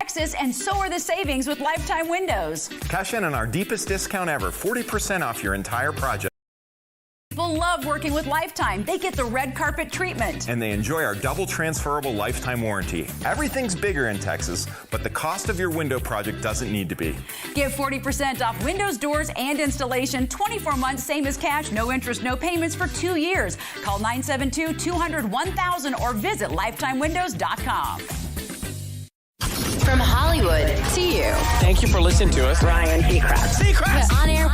Texas, and so are the savings with Lifetime Windows. Cash in on our deepest discount ever, 40% off your entire project. People love working with Lifetime. They get the red carpet treatment. And they enjoy our double transferable lifetime warranty. Everything's bigger in Texas, but the cost of your window project doesn't need to be. Get 40% off windows, doors, and installation. 24 months, same as cash, no interest, no payments for 2 years. Call 972-200-1000 or visit lifetimewindows.com. From Hollywood to you. Thank you for listening to us. Ryan Seacrest. On air.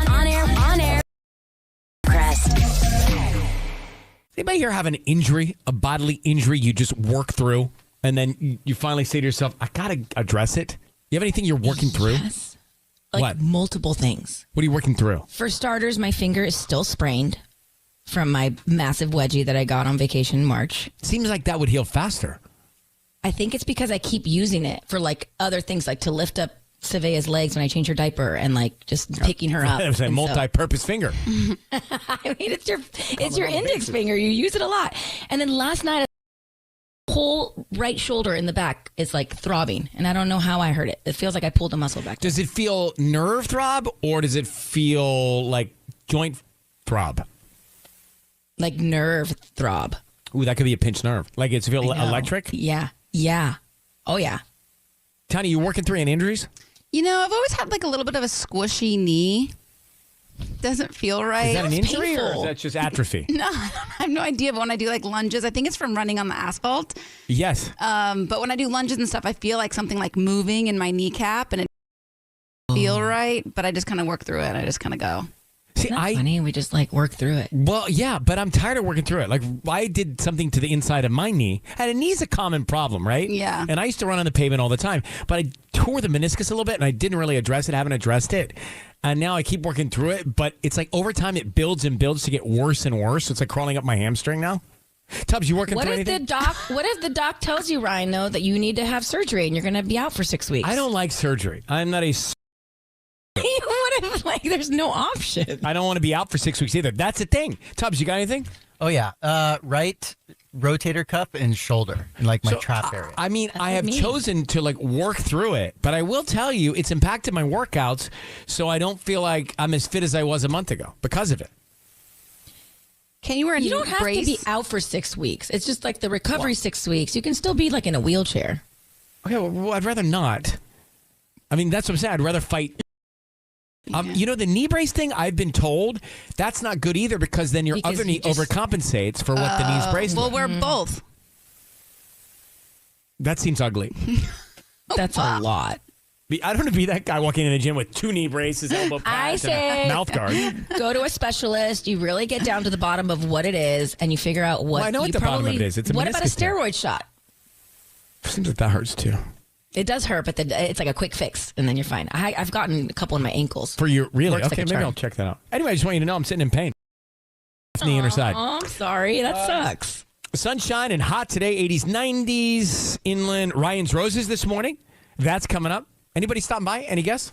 Anybody here have an injury, a bodily injury you just work through, and then you finally say to yourself, I got to address it? You have anything you're working through? Yes. Like what? Multiple things. What are you working through? For starters, my finger is still sprained from my massive wedgie that I got on vacation in March. Seems like that would heal faster. I think it's because I keep using it for like other things, like to lift up Savea's legs when I change her diaper and like just picking her up. It was a multi-purpose finger. I mean, it's your index finger. You use it a lot. And then last night, whole right shoulder in the back is like throbbing, and I don't know how I heard it. It feels like I pulled a muscle back. Does it feel nerve throb, or does it feel like joint throb? Like nerve throb. Ooh, that could be a pinched nerve. Like it's feel electric? Yeah. Oh, yeah. Tony, you working through any injuries? You know, I've always had like a little bit of a squishy knee. Doesn't feel right. Is that an injury painful. or is that just atrophy? No, I have no idea. But when I do like lunges, I think it's from running on the asphalt. Yes. But when I do lunges and stuff, I feel like something like moving in my kneecap, and it doesn't feel right. But I just kind of work through it. I just kind of go. See, funny. We just like work through it. Well, yeah, but I'm tired of working through it. Like I did something to the inside of my knee, and a knee's a common problem, right? Yeah. And I used to run on the pavement all the time, but I tore the meniscus a little bit, and I didn't really address it. Haven't addressed it, and now I keep working through it. But it's like over time, it builds and builds to get worse and worse. It's like crawling up my hamstring now. Tubbs, you working through anything? What if the doc tells you, Ryan, though, that you need to have surgery and you're going to be out for 6 weeks? I don't like surgery. I'm not a. What if, like, there's no option? I don't want to be out for 6 weeks either. That's the thing. Tubbs, you got anything? Oh, yeah. Right rotator cuff and shoulder, in like my trap area. I mean, I have chosen to like work through it, but I will tell you it's impacted my workouts, so I don't feel like I'm as fit as I was a month ago because of it. Can you wear a You don't have brace? to be out for 6 weeks. It's just like the recovery 6 weeks. You can still be like in a wheelchair. Okay, well, I'd rather not. I mean, that's what I'm saying. I'd rather fight. You know, the knee brace thing, I've been told that's not good either because then your other knee overcompensates for what the knee's braced. Well, we're both. That seems ugly. That's a lot. I don't want to be that guy walking in the gym with 2 knee braces, elbow pads, and a mouth guard. Go to a specialist. You really get down to the bottom of what it is, and you figure out what. Well, I know what the bottom of it is. It's a what about a meniscus tear. steroid shot? Seems like that hurts too. It does hurt, but it's like a quick fix, and then you're fine. I've gotten a couple in my ankles. For you, really? Works Okay, like a maybe charm. I'll check that out. Anyway, I just want you to know I'm sitting in pain. Knee inner side. Oh, I'm sorry. That sucks. Sunshine and hot today, 80s, 90s. Inland Ryan's Roses this morning. That's coming up. Anybody stopping by? Any guess?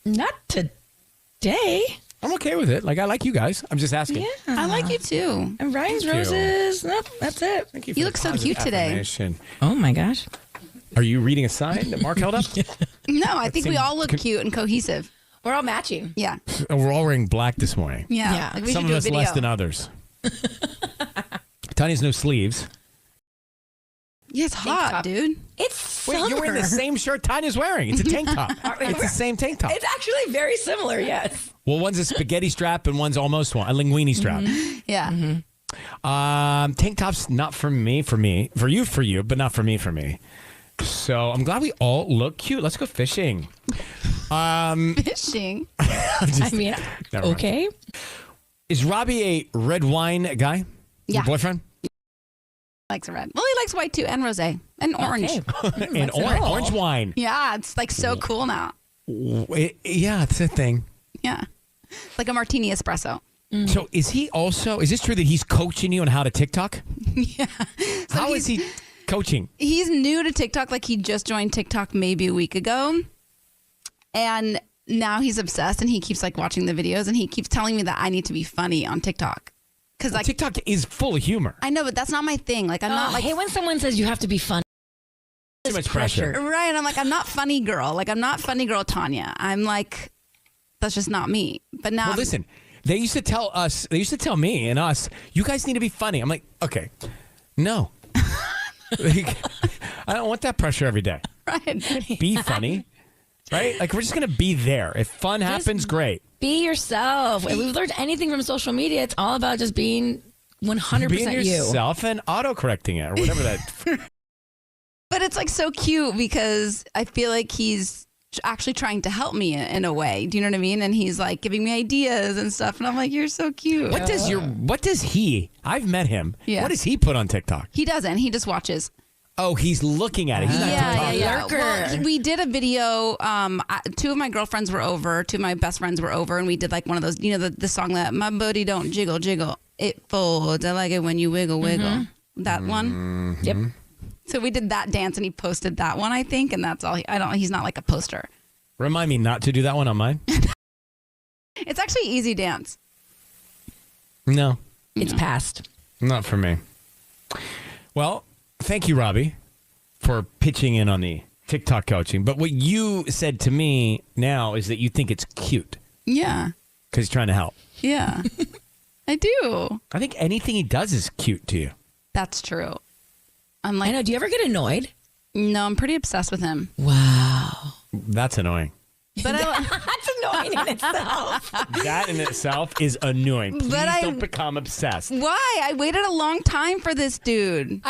Not today. I'm okay with it. Like, I like you guys. I'm just asking. Yeah. I like you too. And Ryan's Thank you. Roses. Nope, that's it. Thank you. You look so cute today. Oh, my gosh. Are you reading a sign that Mark held up? No, I think we all look cute and cohesive. We're all matching. Yeah. We're all wearing black this morning. Yeah. Like we Some should of do a us video. less than others. Tanya's no sleeves. Yeah, it's hot, top. dude. It's summer. Wait, you're wearing the same shirt Tanya's wearing. It's a tank top. It's the same tank top. It's actually very similar, yes. Well, one's a spaghetti strap and one's almost one, a linguine strap. Yeah. Tank tops, not for me, for you, but not for me. So I'm glad we all look cute. Let's go fishing. Fishing. I mean, okay. Is Robbie a red wine guy? Yeah. Your boyfriend? Likes red. Well, he likes white too, and rosé, and orange. Okay. And orange wine. Yeah, it's like so cool now. Yeah, it's a thing. Yeah, like a martini espresso. So is this true that he's coaching you on how to TikTok? Yeah. So How is he coaching? He's new to TikTok. Like he just joined TikTok maybe a week ago, and now he's obsessed. And he keeps like watching the videos, and he keeps telling me that I need to be funny on TikTok. Because like TikTok is full of humor. I know, but that's not my thing. Like I'm not like hey, when someone says you have to be funny. Too much pressure. Right. And I'm like, I'm not funny girl. Like, I'm not funny girl Tanya. I'm like, that's just not me. But now, Well, listen, they used to tell me and us, you guys need to be funny. I'm like, okay, no. Like, I don't want that pressure every day. right. Be funny, right? Like, we're just going to be there. If fun happens, great. Be yourself. If we've learned anything from social media, it's all about just being 100% Being you. yourself and auto-correcting it or whatever that. But it's like so cute because I feel like he's actually trying to help me in a way. Do you know what I mean? And he's like giving me ideas and stuff. And I'm like, you're so cute. What does he, I've met him. Yeah. What does he put on TikTok? He doesn't. He just watches. Oh, he's looking at it. He's not talking. Lurker. Well, we did a video. Two of my girlfriends were over. Two of my best friends were over, and we did like one of those. You know, the song that my booty don't jiggle, jiggle, it folds. I like it when you wiggle, wiggle. That one. Yep. So we did that dance, and he posted that one, I think, and that's all. He's not like a poster. Remind me not to do that one on mine. It's actually easy dance. No, It's past. not for me. Well, thank you, Robbie, for pitching in on the TikTok coaching. But what you said to me now is that you think it's cute Yeah, because he's trying to help. yeah, I do. I think anything he does is cute to you. That's true. I'm I like, know. Do you ever get annoyed? no, I'm pretty obsessed with him. Wow. That's annoying. But That's annoying in itself. That in itself is annoying. Please But don't become obsessed. why? I waited a long time for this dude.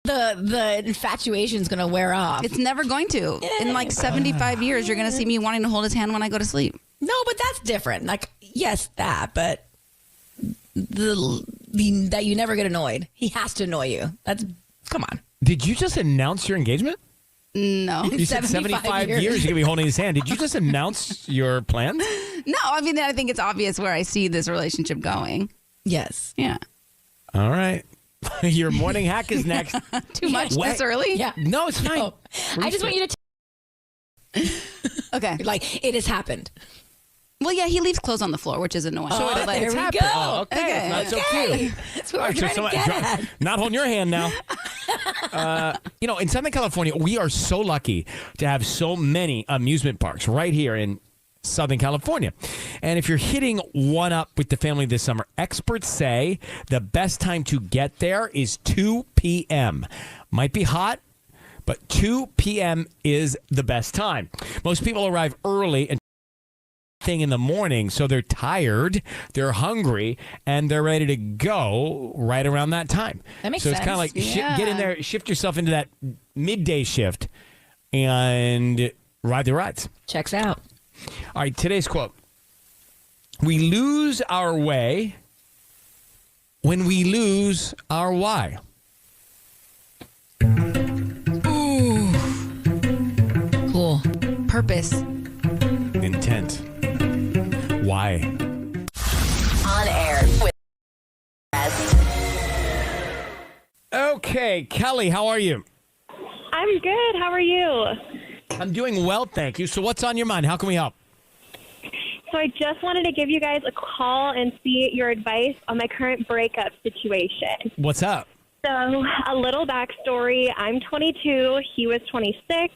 The infatuation's going to wear off. It's never going to. In like 75 years, you're going to see me wanting to hold his hand when I go to sleep. No, but that's different. Like, yes, that, but that you never get annoyed. He has to annoy you. Come on. Did you just announce your engagement? No. You said 75 years you're going to be holding his hand. Did you just announce your plans? No, I mean, I think it's obvious where I see this relationship going. Yes. Yeah. All right. Your morning hack is next. Too much Wait. this early? Yeah. No, it's fine. No. I just want you to Okay. like, it has happened. Well, yeah, he leaves clothes on the floor, which is annoying. Oh, but there it's we happened. go. Oh, okay. It's not so cute. That's what All we're right, so trying to get at. not holding your hand now. In Southern California, we are so lucky to have so many amusement parks right here in Southern California. And if you're hitting one up with the family this summer, experts say the best time to get there is 2 p.m. Might be hot, but 2 p.m. is the best time. Most people arrive early and thing in the morning, so they're tired, they're hungry, and they're ready to go right around that time. That makes so it's kind of sense. like Yeah. get in there, shift yourself into that midday shift, and ride the rides. Checks out. All right, today's quote: "We lose our way when we lose our why." Cool. Purpose. Intent. Why? On air with Okay, Kelly, how are you? I'm good. How are you? I'm doing well, thank you. So what's on your mind? How can we help? So I just wanted to give you guys a call and see your advice on my current breakup situation. What's up? So a little backstory. I'm 22. He was 26.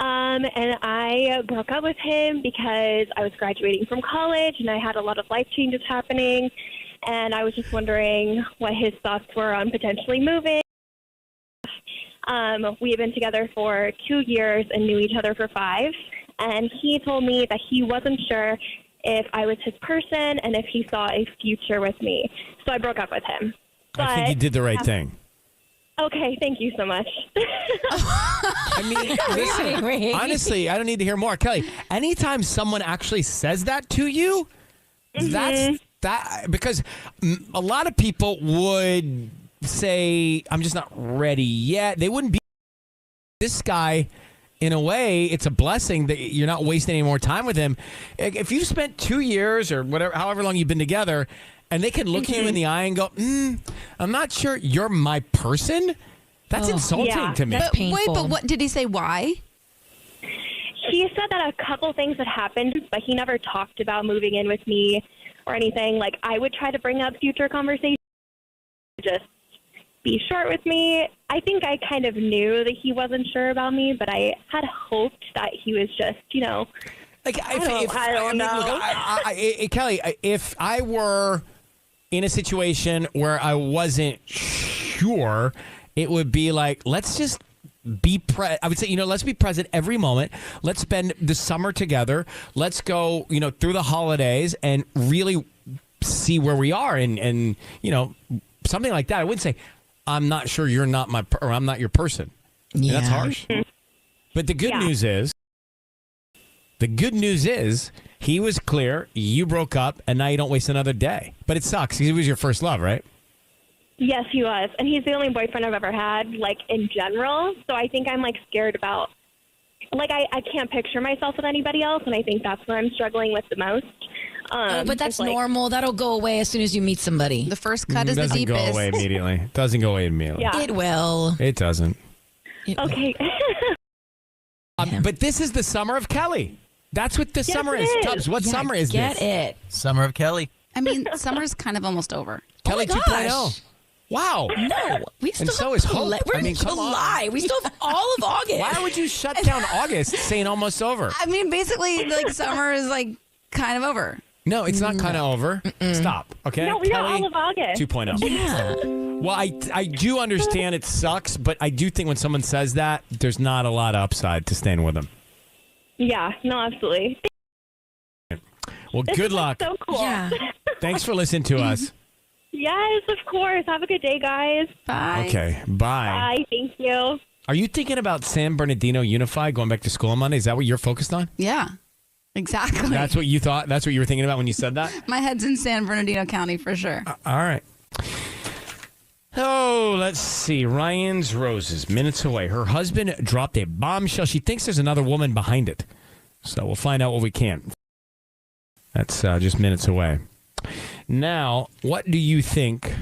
And I broke up with him because I was graduating from college and I had a lot of life changes happening. And I was just wondering what his thoughts were on potentially moving. We had been together for 2 years and knew each other for 5. And he told me that he wasn't sure if I was his person and if he saw a future with me. So I broke up with him. I think you did the right thing. Okay, thank you so much. I mean, listen, honestly, I don't need to hear more. Kelly, anytime someone actually says that to you, that's because a lot of people would say, I'm just not ready yet. They wouldn't be this guy. In a way, it's a blessing that you're not wasting any more time with him. If you've spent 2 years or whatever, however long you've been together, and they can look you in the eye and go, I'm not sure you're my person. That's insulting to me. That's painful. Wait, but what did he say? Why? He said that a couple things had happened, but he never talked about moving in with me or anything. Like, I would try to bring up future conversations, just be short with me. I think I kind of knew that he wasn't sure about me, but I had hoped that he was just, Like, I don't know. Kelly, if I were in a situation where I wasn't sure, it would be like, let's just be I would say, let's be present every moment. Let's spend the summer together. Let's go, through the holidays and really see where we are. And something like that. I wouldn't say, I'm not sure you're not or I'm not your person. Yeah. That's harsh. But the good news is he was clear, you broke up, and now you don't waste another day. But it sucks. He was your first love, right? Yes, he was. And he's the only boyfriend I've ever had, like, in general. So I think I'm, like, scared about, like, I can't picture myself with anybody else, and I think that's where I'm struggling with the most. But that's normal. That'll go away as soon as you meet somebody. The first cut is the deepest. Doesn't go away immediately. Doesn't go away immediately. Yeah. It will. It doesn't. Okay. But this is the summer of Kelly. That's what the summer is. Tubbs, what summer is Get this? it. Summer of Kelly. I mean, summer's kind of almost over. Kelly Oh my 2.0. gosh. Wow. No, we still And so have is Hope. We're I mean, in come on. July. We still have all of August. Why would you shut down August saying almost over? I mean, basically, like, summer is, like, kind of over. No, it's not kind of over. Stop. Okay. No, we got Kelly all of August. 2.0. Yeah. Well, I do understand it sucks, but I do think when someone says that, there's not a lot of upside to staying with them. Yeah, no, absolutely. Well, This good is luck. So cool. Yeah. Thanks for listening to us. Yes, of course. Have a good day, guys. Bye. Okay. Bye. Bye. Thank you. Are you thinking about San Bernardino Unified going back to school on Monday? Is that what you're focused on? Yeah, exactly. That's what you thought? That's what you were thinking about when you said that? My head's in San Bernardino County for sure. All right. Oh, let's see. Ryan's Roses, minutes away. Her husband dropped a bombshell. She thinks there's another woman behind it. So we'll find out what we can. That's just minutes away. Now, what do you think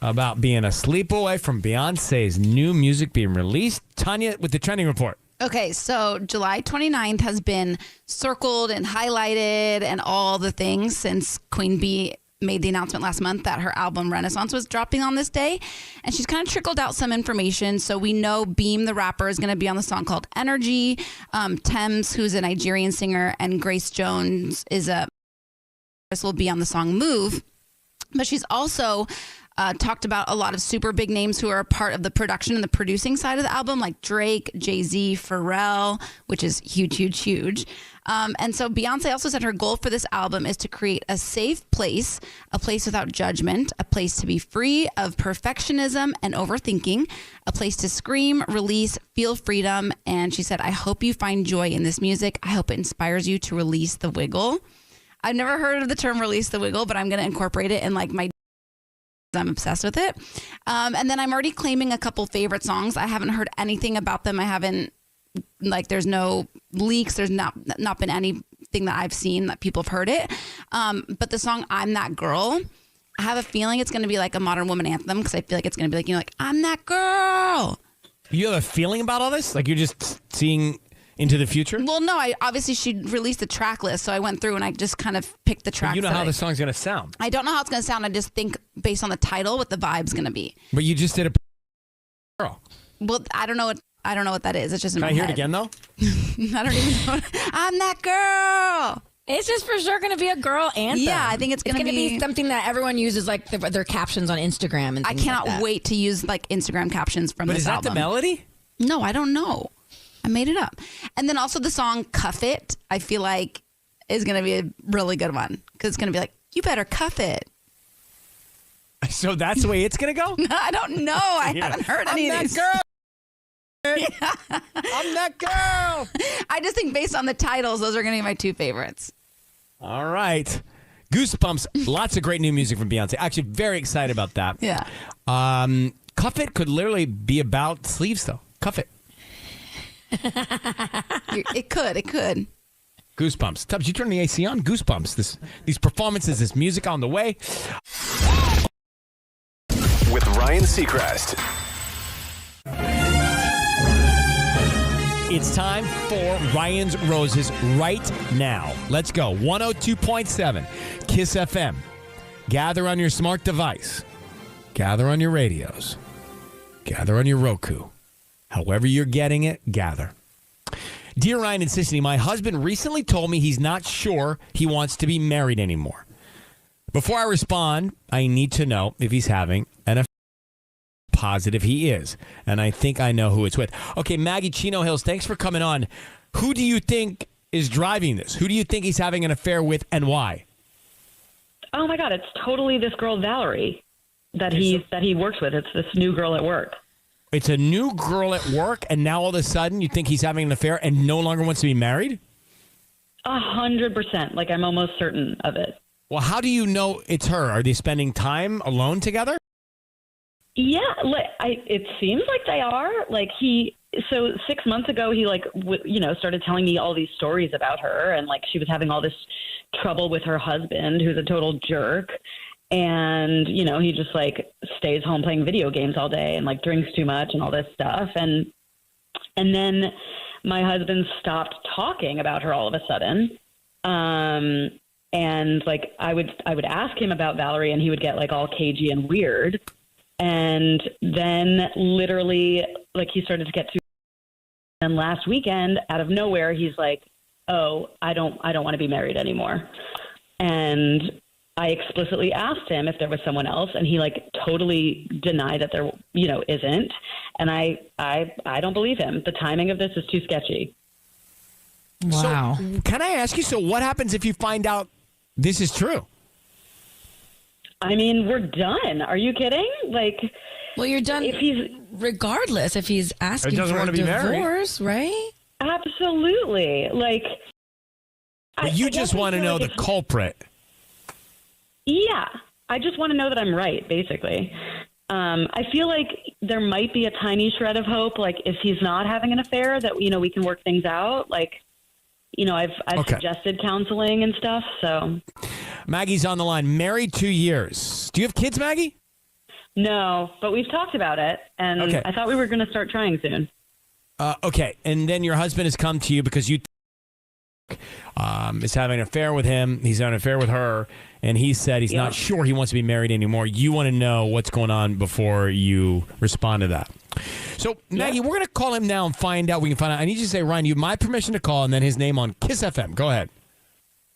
about being a sleep away from Beyonce's new music being released? Tanya with the trending report. Okay, so July 29th has been circled and highlighted and all the things since Queen Bee made the announcement last month that her album Renaissance was dropping on this day. And she's kind of trickled out some information. So we know Beam, the rapper, is going to be on the song called Energy. Thames, who's a Nigerian singer, and Grace Jones will be on the song Move. But she's also talked about a lot of super big names who are a part of the production and the producing side of the album, like Drake, Jay-Z, Pharrell, which is huge, huge, huge. And so Beyonce also said her goal for this album is to create a safe place, a place without judgment, a place to be free of perfectionism and overthinking, a place to scream, release, feel freedom. And she said, I hope you find joy in this music. I hope it inspires you to release the wiggle. I've never heard of the term release the wiggle, but I'm going to incorporate it in like my I'm obsessed with it. And then I'm already claiming a couple favorite songs. I haven't heard anything about them. I haven't, like, there's no leaks. There's not been anything that I've seen that people have heard it. But the song I'm That Girl, I have a feeling it's going to be like a modern woman anthem because I feel like it's going to be like, like, I'm that girl. You have a feeling about all this? Like you're just seeing into the future? Well, no, obviously she released the track list, so I went through and I just kind of picked the tracks. You know how the song's going to sound. I don't know how it's going to sound. I just think based on the title what the vibe's going to be. But you just did a girl. Well, I don't know what that is. It's just in Can my I hear head. it again though? I don't even know. I'm that girl. It's just for sure going to be a girl anthem. Yeah, I think it's going to be something that everyone uses, like their captions on Instagram and I things cannot like that. wait to use like Instagram captions from But this is that album. the melody? No, I don't know. I made it up. And then also the song Cuff It, I feel like is going to be a really good one because it's going to be like, you better cuff it. So that's the way it's going to go? I don't know. I haven't heard any of these. Girl. I'm that girl. I just think based on the titles, those are going to be my two favorites. All right. Goosebumps. Lots of great new music from Beyonce. Actually, very excited about that. Yeah. Cuff It could literally be about sleeves, though. Cuff It. It could. Goosebumps. Tubbs, you turn the AC on? Goosebumps. These performances, this music on the way. With Ryan Seacrest. It's time for Ryan's Roses right now. Let's go. 102.7 KISS FM. Gather on your smart device. Gather on your radios. Gather on your Roku. However you're getting it, gather. Dear Ryan and Sissany, my husband recently told me he's not sure he wants to be married anymore. Before I respond, I need to know if he's having an affair. Positive he is. And I think I know who it's with. Okay, Maggie Chino Hills, thanks for coming on. Who do you think is driving this? Who do you think he's having an affair with and why? Oh my God, it's totally this girl Valerie that he works with. It's this new girl at work. It's a new girl at work, and now all of a sudden you think he's having an affair and no longer wants to be married? 100%. Like, I'm almost certain of it. Well, how do you know it's her? Are they spending time alone together? Yeah, it seems like they are. So 6 months ago, he started telling me all these stories about her, and like she was having all this trouble with her husband, who's a total jerk. And, he just like stays home playing video games all day and like drinks too much and all this stuff. And then my husband stopped talking about her all of a sudden. And like I would ask him about Valerie and he would get like all cagey and weird. And then literally like he started to get too. And last weekend out of nowhere, he's like, oh, I don't want to be married anymore. And I explicitly asked him if there was someone else, and he like totally denied that there, isn't. And I don't believe him. The timing of this is too sketchy. Wow. So, can I ask you, so what happens if you find out this is true? I mean, we're done. Are you kidding? Like, well, you're done regardless if he's asking for a divorce, right? Absolutely. Like, but you just want to know the culprit. Yeah, I just want to know that I'm right, basically. I feel like there might be a tiny shred of hope, like if he's not having an affair, that we can work things out. Like, I've suggested counseling and stuff. So, Maggie's on the line. Married 2 years. Do you have kids, Maggie? No, but we've talked about it, and I thought we were going to start trying soon. Okay, and then your husband has come to you because you is having an affair with him. He's having an affair with her, and he said he's not sure he wants to be married anymore. You want to know what's going on before you respond to that. So, Maggie, we're going to call him now and find out. We can find out. I need you to say, Ryan, you have my permission to call, and then his name on Kiss FM. Go ahead.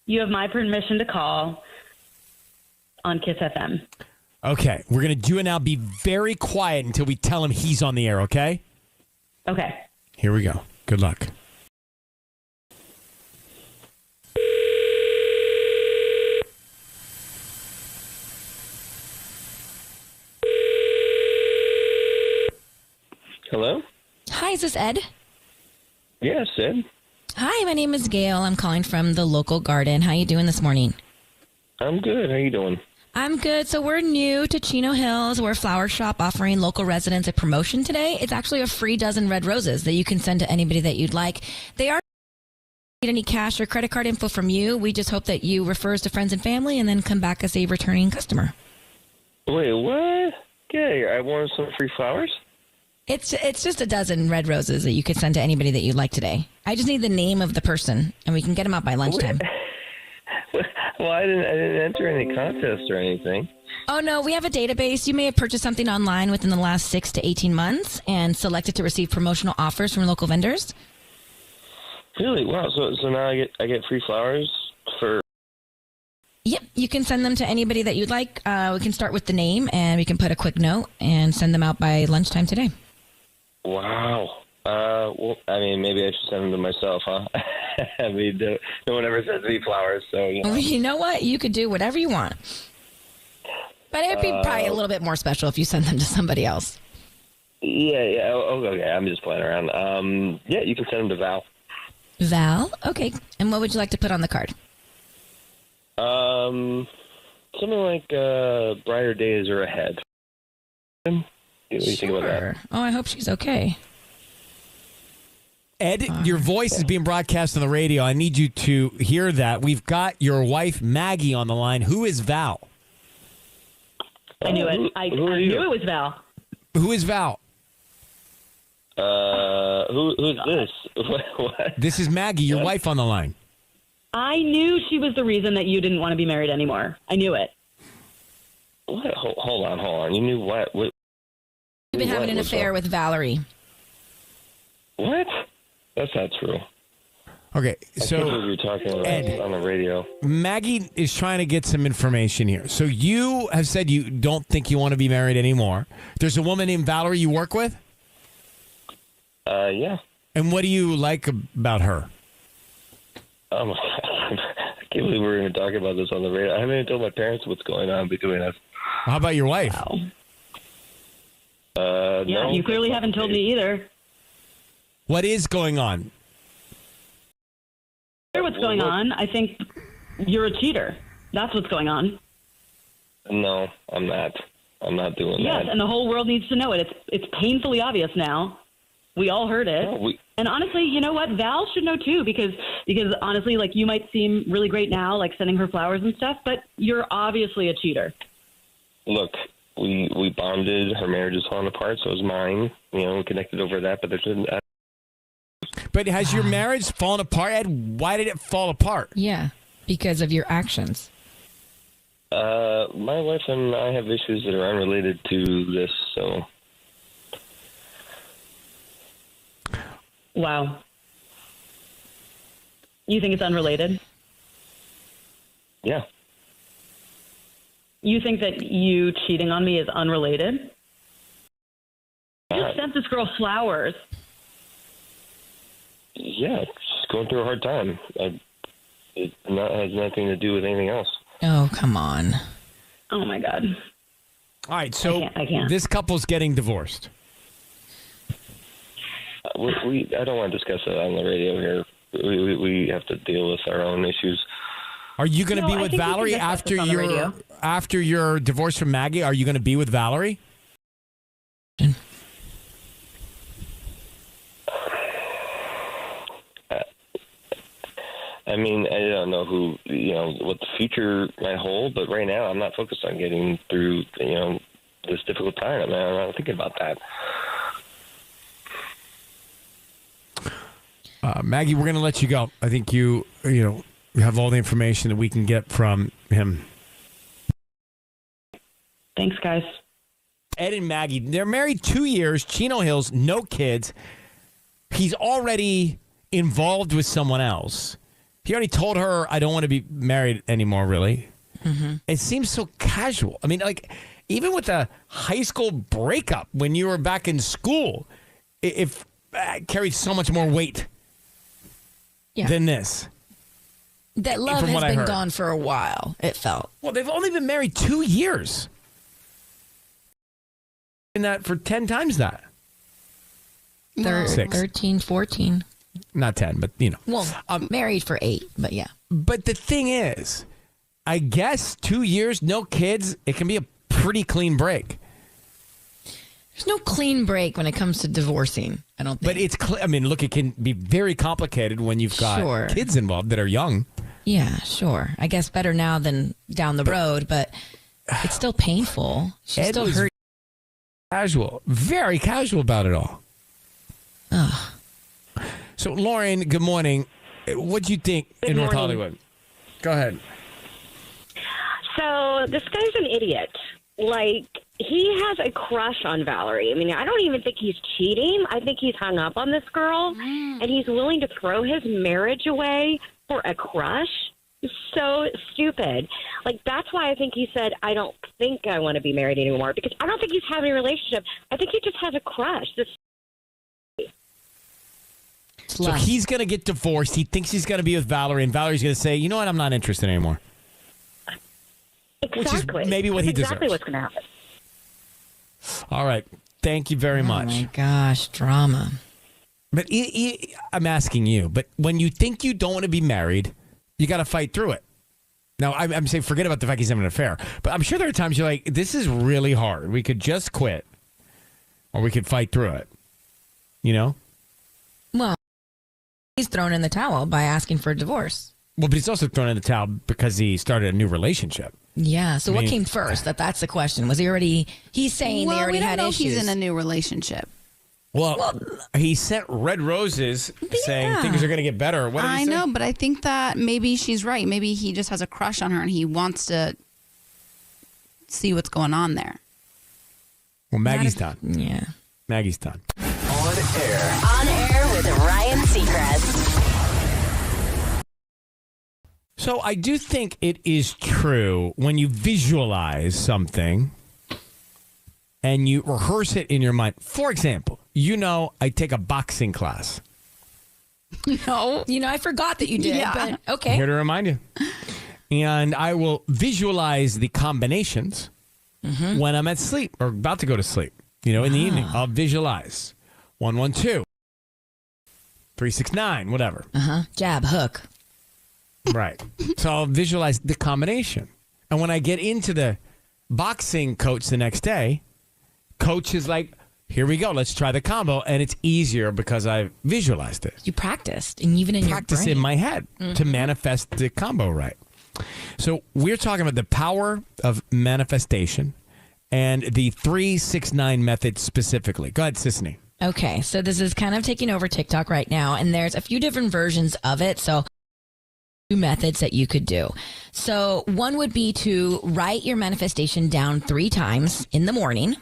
You have my permission to call on Kiss FM. Okay, we're going to do it now. Be very quiet until we tell him he's on the air, okay? Okay. Here we go. Good luck. Hello? Hi, is this Ed? Yes, Ed. Hi, my name is Gail. I'm calling from the local garden. How you doing this morning? I'm good. How you doing? I'm good. So we're new to Chino Hills. We're a flower shop offering local residents a promotion today. It's actually a free dozen red roses that you can send to anybody that you'd like. They are need any cash or credit card info from you. We just hope that you refer us to friends and family and then come back as a returning customer. Wait, what? Okay, I want some free flowers? It's just a dozen red roses that you could send to anybody that you'd like today. I just need the name of the person, and we can get them out by lunchtime. Well, I didn't enter any contest or anything. Oh, no, we have a database. You may have purchased something online within the last 6 to 18 months and selected to receive promotional offers from local vendors. Really? Wow. So now I get free flowers for... Yep, you can send them to anybody that you'd like. We can start with the name, and we can put a quick note and send them out by lunchtime today. Wow. Well, I mean, maybe I should send them to myself, huh? I mean, no one ever sends me flowers, so, Well, you know what? You could do whatever you want. But it would be probably a little bit more special if you sent them to somebody else. Yeah. Oh, okay, I'm just playing around. Yeah, you can send them to Val. Val? Okay. And what would you like to put on the card? Something like brighter days are ahead. What do you think about that? Oh, I hope she's okay. Ed, your voice is being broadcast on the radio. I need you to hear that. We've got your wife, Maggie, on the line. Who is Val? I knew it. I knew it was Val. Who is Val? Who's this? What? This is Maggie, your wife, on the line. I knew she was the reason that you didn't want to be married anymore. I knew it. What? Hold on. You knew what? You've been having an affair with Valerie. What? That's not true. Okay, I so can't believe you're talking about Ed, on the radio. Maggie is trying to get some information here. So you have said you don't think you want to be married anymore. There's a woman named Valerie you work with? Yeah. And what do you like about her? Oh, my God. I can't believe we're even talking about this on the radio. I haven't even told my parents what's going on between us. How about your wife? Wow. Yeah, no, you clearly haven't told me either. What is going on? What's going on? I think you're a cheater. That's what's going on. No, I'm not. I'm not doing Yes, that. and the whole world needs to know it. It's painfully obvious now. We all heard it. No, and honestly, you know what? Val should know too, because honestly, like, you might seem really great now, like sending her flowers and stuff, but you're obviously a cheater. Look, we bonded. Her marriage is falling apart, so is mine. You know, we connected over that, but there's But has your marriage fallen apart, Ed? Why did it fall apart? Yeah, because of your actions. my wife and I have issues that are unrelated to this, so. Wow. You think it's unrelated? Yeah. You think that you cheating on me is unrelated? You just sent this girl flowers. Yeah, she's going through a hard time. It has nothing to do with anything else. Oh, come on. Oh, my God. All right, so I can't. this couple's getting divorced. I don't want to discuss it on the radio here. We have to deal with our own issues. Are you going to be with Valerie after your divorce from Maggie? Are you going to be with Valerie? I mean, I don't know what the future might hold, but right now I'm not focused on getting through, this difficult time. I'm not thinking about that. Maggie, we're going to let you go. I think you have all the information that we can get from him. Thanks, guys. Ed and Maggie, they're married 2 years, Chino Hills, no kids. He's already involved with someone else. He already told her, I don't want to be married anymore, really. Mm-hmm. It seems so casual. I mean, like, even with a high school breakup when you were back in school, it carried so much more weight than this. That love has been gone for a while, it felt. Well, they've only been married 2 years. And that for 10 times that. 13, 14. Not 10, but Well, married for 8, but yeah. But the thing is, I guess 2 years, no kids, it can be a pretty clean break. There's no clean break when it comes to divorcing, I don't think. But it's, look, it can be very complicated when you've got kids involved that are young. Yeah, sure. I guess better now than down the road, but it's still painful. She's still hurt. Very casual about it all. Ugh. So, Lauren, good morning. What do you think in North Hollywood? Go ahead. So, this guy's an idiot. Like, he has a crush on Valerie. I mean, I don't even think he's cheating. I think he's hung up on this girl, and he's willing to throw his marriage away for a crush. It's so stupid. Like, that's why I think he said, I don't think I want to be married anymore, because I don't think he's having a relationship. I think he just has a crush. So he's going to get divorced. He thinks he's going to be with Valerie, and Valerie's going to say, you know what, I'm not interested anymore. Exactly. Which is maybe what he deserves. Exactly what's going to happen. All right. Thank you very much. Oh, my gosh. Drama. But I'm asking you, but when you think you don't want to be married, you got to fight through it. Now, I'm saying forget about the fact he's having an affair, but I'm sure there are times you're like, this is really hard. We could just quit, or we could fight through it. Well, he's thrown in the towel by asking for a divorce. Well, but he's also thrown in the towel because he started a new relationship. Yeah. So what came first? That's the question. Was he already? He's saying they already had issues. He's in a new relationship. Well, he sent red roses saying things are going to get better. What did he say? I know, but I think that maybe she's right. Maybe he just has a crush on her and he wants to see what's going on there. Well, Maggie's done. Yeah. Maggie's done. On air. On air with Ryan Seacrest. So I do think it is true when you visualize something and you rehearse it in your mind. For example, I take a boxing class. No. I forgot that you did. Yeah. But I'm okay. here to remind you. And I will visualize the combinations when I'm at sleep or about to go to sleep. In the evening, I'll visualize 112, 369, whatever. Jab, hook. Right. So I'll visualize the combination. And when I get into the boxing coach the next day, coach is like, here we go. Let's try the combo. And it's easier because I visualized it. You practiced, and even in Practice your brain. in my head to manifest the combo right. So we're talking about the power of manifestation and the 369 method specifically. Go ahead, Sisney. Okay, so this is kind of taking over TikTok right now, and there's a few different versions of it. So two methods that you could do. So one would be to write your manifestation down 3 times in the morning,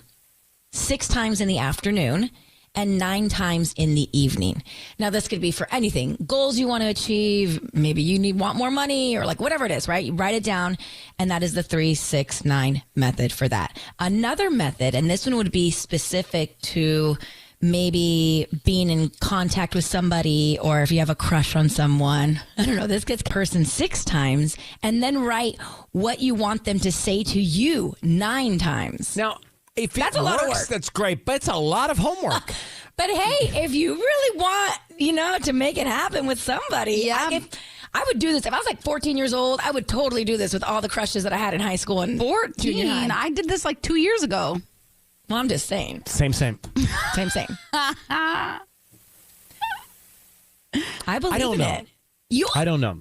6 times in the afternoon, and 9 times in the evening. Now, this could be for anything. Goals you want to achieve, maybe you want more money, or like whatever it is, right? You write it down, and that is the 369 method for that. Another method, and this one would be specific to maybe being in contact with somebody, or if you have a crush on someone. I don't know, this gets person 6 times, and then write what you want them to say to you 9 times. Now, if that's it a lot of works, work. that's great, but it's a lot of homework. But hey, if you really want, to make it happen with somebody, I would do this. If I was like 14 years old, I would totally do this with all the crushes that I had in high school and 14. I did this like 2 years ago. Well, I'm just saying. Same. Same. I believe I don't in know. it. I don't know.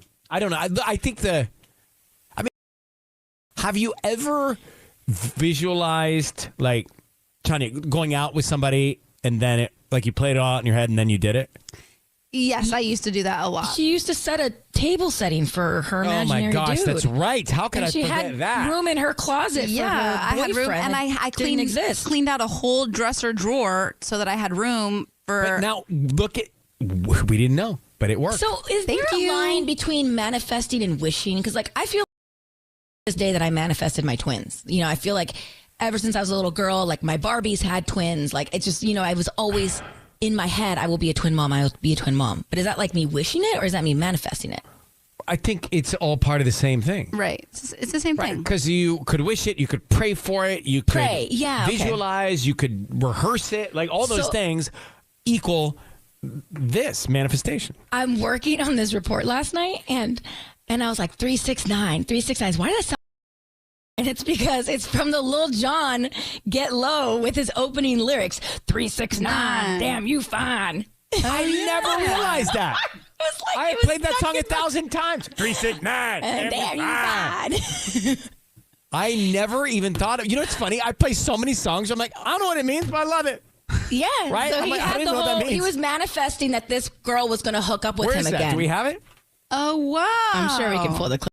I think have you ever visualized, like, Tanya, going out with somebody and then you played it all out in your head and then you did it? Yes, I used to do that a lot. She used to set a table setting for her imaginary dude. Oh my gosh, that's right. How could I she forget had that? room in her closet for her I had room, boyfriend and I cleaned out a whole dresser drawer so that I had room for. But now look at, we didn't know, but it worked. So is there a line between manifesting and wishing? Because I feel this day that I manifested my twins. I feel like ever since I was a little girl, like my Barbies had twins. Like it's just, I was always in my head, I will be a twin mom. I will be a twin mom. But is that like me wishing it, or is that me manifesting it? I think it's all part of the same thing. Right. It's the same thing. Because you could wish it, you could pray for it, you could visualize, you could rehearse it. Like all those things equal this manifestation. I'm working on this report last night, and I was like 369. 369. Why did that sound? And it's because it's from the Lil Jon Get Low with his opening lyrics. 369. Damn, you fine. I never realized that. I played that song 1,000 times. 369. Damn, you fine. I never even thought of. It's funny. I play so many songs. I'm like, I don't know what it means, but I love it. Yeah. Right? So I'm he like, I had don't the even know what that whole. means. He was manifesting that this girl was going to hook up with Where him is that? again. Do we have it? Oh, wow. I'm sure we can pull the clip.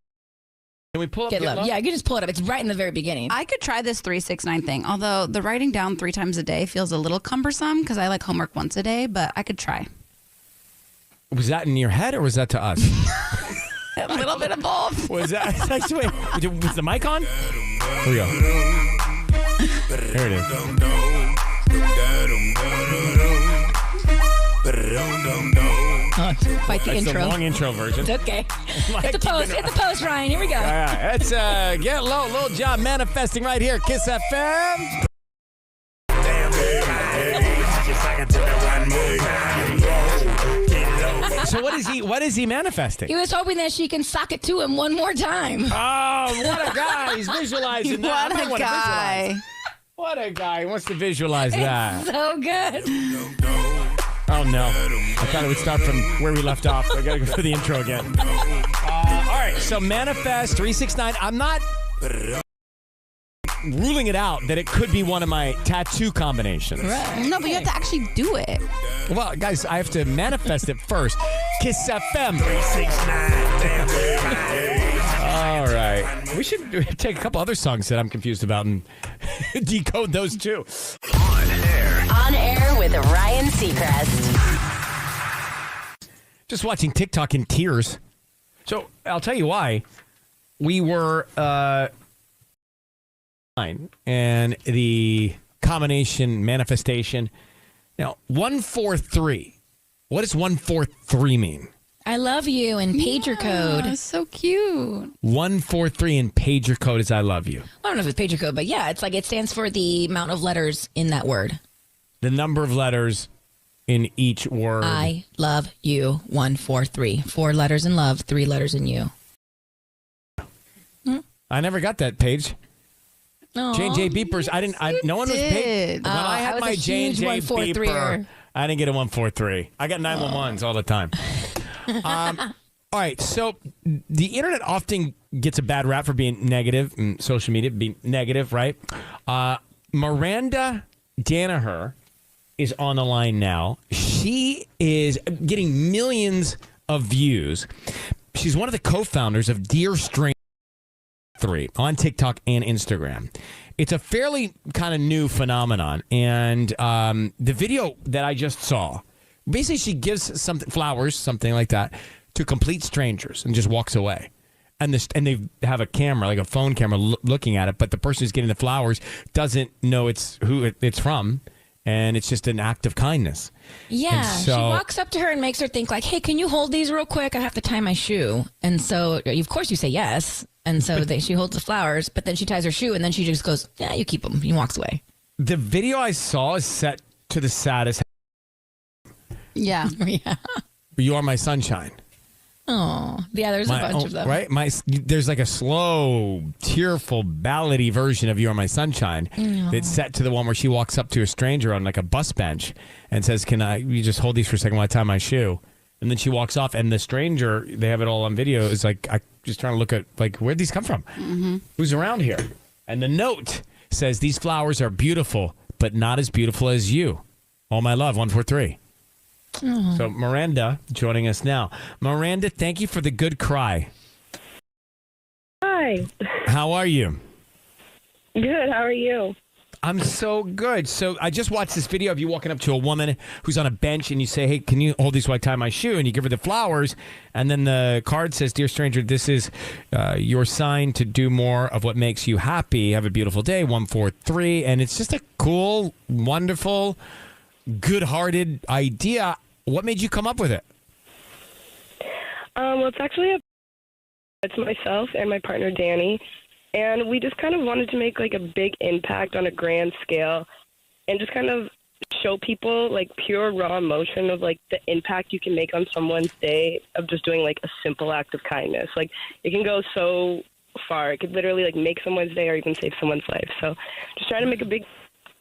Can we pull up Get Get Low? Low? Yeah, you can just pull it up. It's right in the very beginning. I could try this 369 thing, although the writing down 3 times a day feels a little cumbersome because I like homework once a day, but I could try. Was that in your head or was that to us? A little bit of both. Was that? Wait, was the mic on? Here we go. Here it is. Quite the That's intro. the long intro version. It's okay. Hit the post. Hit the post, Ryan. Here we go. All right, let's Get Low. Lil Jon manifesting right here. Kiss FM. So what is he manifesting? He was hoping that she can sock it to him one more time. Oh, what a guy. He's visualizing that. What a guy. What a guy. He wants to visualize that. So good. Oh, no. I thought it would start from where we left off. I got to go for the intro again. All right. So manifest 369. I'm not ruling it out that it could be one of my tattoo combinations. Right. No, but you have to actually do it. Well, guys, I have to manifest it first. Kiss FM. 369. All right. We should take a couple other songs that I'm confused about and decode those too. On air with Ryan Seacrest. Just watching TikTok in tears. So I'll tell you why. We were and the combination manifestation. Now, 143. What does 143 mean? I love you in pager code. That's so cute. 143 in pager code is I love you. I don't know if it's pager code, but yeah, it's like it stands for the amount of letters in that word. The number of letters in each word. I love you. 143. 4 letters in love, 3 letters in you. I never got that page. J&J beepers. No one was paid. When I had my J&J beeper, I didn't get a 143. I got 911s all the time. All right. So the internet often gets a bad rap for being negative, and social media being negative, right? Miranda Danaher is on the line now. She is getting millions of views. She's one of the co-founders of Dear Stranger 3 on TikTok and Instagram. It's a fairly kind of new phenomenon. And the video that I just saw, basically she gives flowers, something like that, to complete strangers and just walks away. And they have a camera, like a phone camera, looking at it. But the person who's getting the flowers doesn't know who it's from. And it's just an act of kindness. Yeah, she walks up to her and makes her think like, hey, can you hold these real quick? I have to tie my shoe. And so, of course, you say yes. And so she holds the flowers, but then she ties her shoe, and then she just goes, yeah, you keep them. He walks away. The video I saw is set to the saddest. Yeah. Yeah. You Are My Sunshine. Oh, yeah, there's a bunch of them. Right? There's like a slow, tearful, ballady version of You Are My Sunshine that's set to the one where she walks up to a stranger on like a bus bench and says, you just hold these for a second while I tie my shoe? And then she walks off, and the stranger, they have it all on video, is like, I'm just trying to look at, like, where'd these come from? Mm-hmm. Who's around here? And the note says, these flowers are beautiful, but not as beautiful as you. All my love, 143. Oh. So Miranda joining us now. Miranda, thank you for the good cry. Hi. How are you? Good. How are you? I'm so good. So I just watched this video of you walking up to a woman who's on a bench, and you say, hey, can you hold these while I tie my shoe? And you give her the flowers. And then the card says, Dear stranger, this is your sign to do more of what makes you happy. Have a beautiful day, 143. And it's just a cool, wonderful, good-hearted idea. What made you come up with it? Well, it's actually it's myself and my partner, Danny. And we just kind of wanted to make like a big impact on a grand scale and just kind of show people like pure raw emotion of like the impact you can make on someone's day of just doing like a simple act of kindness. Like it can go so far. It could literally like make someone's day or even save someone's life. So just trying to make a big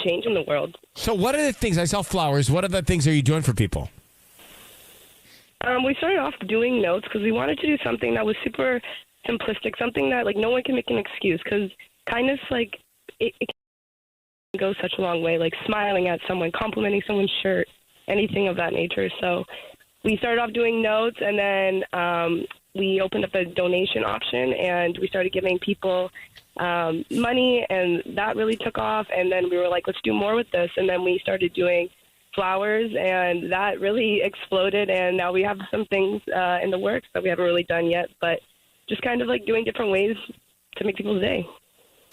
change in the world. So what are the things, I saw flowers, what other things are you doing for people? We started off doing notes because we wanted to do something that was super simplistic, something that like no one can make an excuse, because kindness, like it can go such a long way, like smiling at someone, complimenting someone's shirt, anything of that nature. So we started off doing notes, and then we opened up a donation option, and we started giving people money, and that really took off. And then we were like, let's do more with this. And then we started doing flowers, and that really exploded. And now we have some things in the works that we haven't really done yet, but just kind of like doing different ways to make people's day.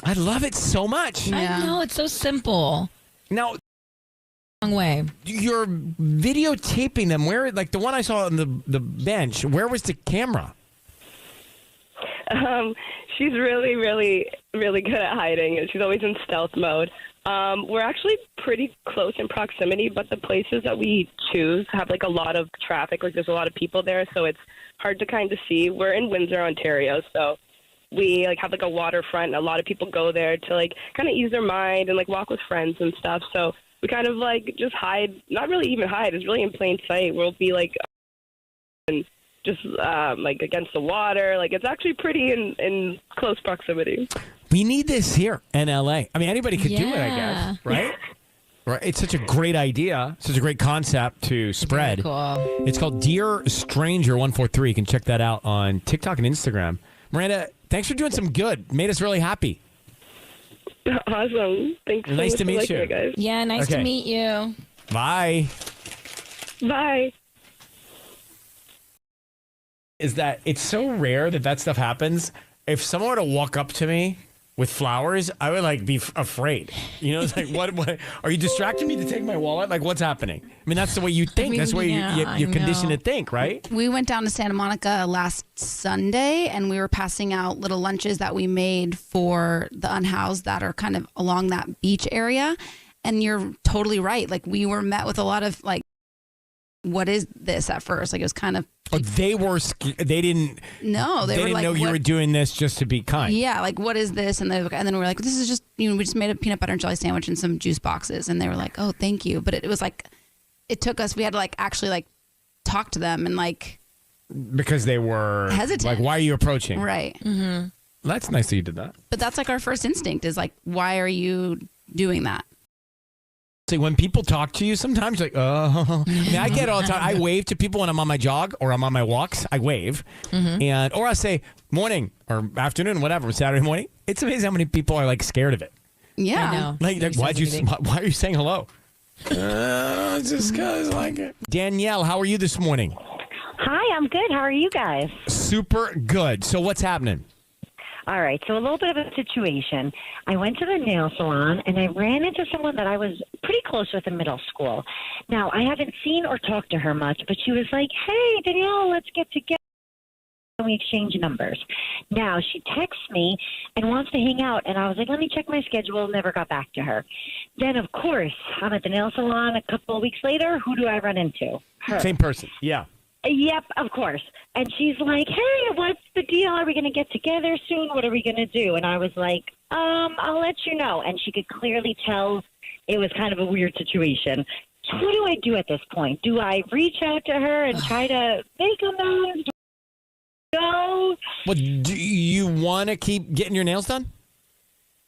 I love it so much. Yeah. I know, it's so simple. Now, long way. You're videotaping them. Where, like the one I saw on the bench, where was the camera? She's really, really, really good at hiding, and she's always in stealth mode. We're actually pretty close in proximity, but the places that we choose have like a lot of traffic. Like there's a lot of people there, so it's hard to kind of see. We're in Windsor, Ontario, so we like have like a waterfront, and a lot of people go there to like kind of ease their mind and like walk with friends and stuff. So we kind of like just hide, not really even hide. It's really in plain sight. We'll be like and just like against the water. Like it's actually pretty in close proximity. We need this here in LA. I mean, anybody could do it, I guess, right? Right. It's such a great idea, such a great concept to spread. Cool. It's called Dear Stranger 143. You can check that out on TikTok and Instagram. Miranda, Thanks for doing some good. Made us really happy. Awesome. Thanks so Nice much to for meet liking you. it, guys. Yeah, nice to Okay. meet you. Bye. Bye. Is that it's so rare that stuff happens. If someone were to walk up to me with flowers, I would like be afraid. You know, it's like, what are you distracting me to take my wallet? Like, what's happening? I mean, that's the way you think. That's the way you're conditioned to think, right? We went down to Santa Monica last Sunday and we were passing out little lunches that we made for the unhoused that are kind of along that beach area. And you're totally right. Like, we were met with a lot of like, what is this at first? Like, it was kind of. Oh, they didn't. No, they were didn't like, know you what- were doing this just to be kind. Yeah, like, what is this? And then we were like, this is just, we just made a peanut butter and jelly sandwich and some juice boxes. And they were like, oh, thank you. But it was like, it took us, we had to like actually like talk to them and like. Because they were hesitant. Like, why are you approaching? Right. Mm-hmm. That's nice that you did that. But that's like our first instinct is like, why are you doing that? See, when people talk to you, sometimes you're like, oh. I mean, I get it all the time. I wave to people when I'm on my jog or I'm on my walks. I wave. Or I say morning or afternoon, whatever, Saturday morning. It's amazing how many people are like scared of it. Yeah. I know. Like why are you saying hello? Just because like it. Danielle, how are you this morning? Hi, I'm good. How are you guys? Super good. So what's happening? All right, so a little bit of a situation. I went to the nail salon, and I ran into someone that I was pretty close with in middle school. Now, I haven't seen or talked to her much, but she was like, hey, Danielle, let's get together. And we exchange numbers. Now, she texts me and wants to hang out, and I was like, let me check my schedule, never got back to her. Then, of course, I'm at the nail salon a couple of weeks later. Who do I run into? Her. Same person. Yeah. Yep, of course. And she's like, hey, what's the deal? Are we going to get together soon? What are we going to do? And I was like, I'll let you know. And she could clearly tell it was kind of a weird situation. So what do I do at this point? Do I reach out to her and try to make amends? No. Well, do you want to keep getting your nails done?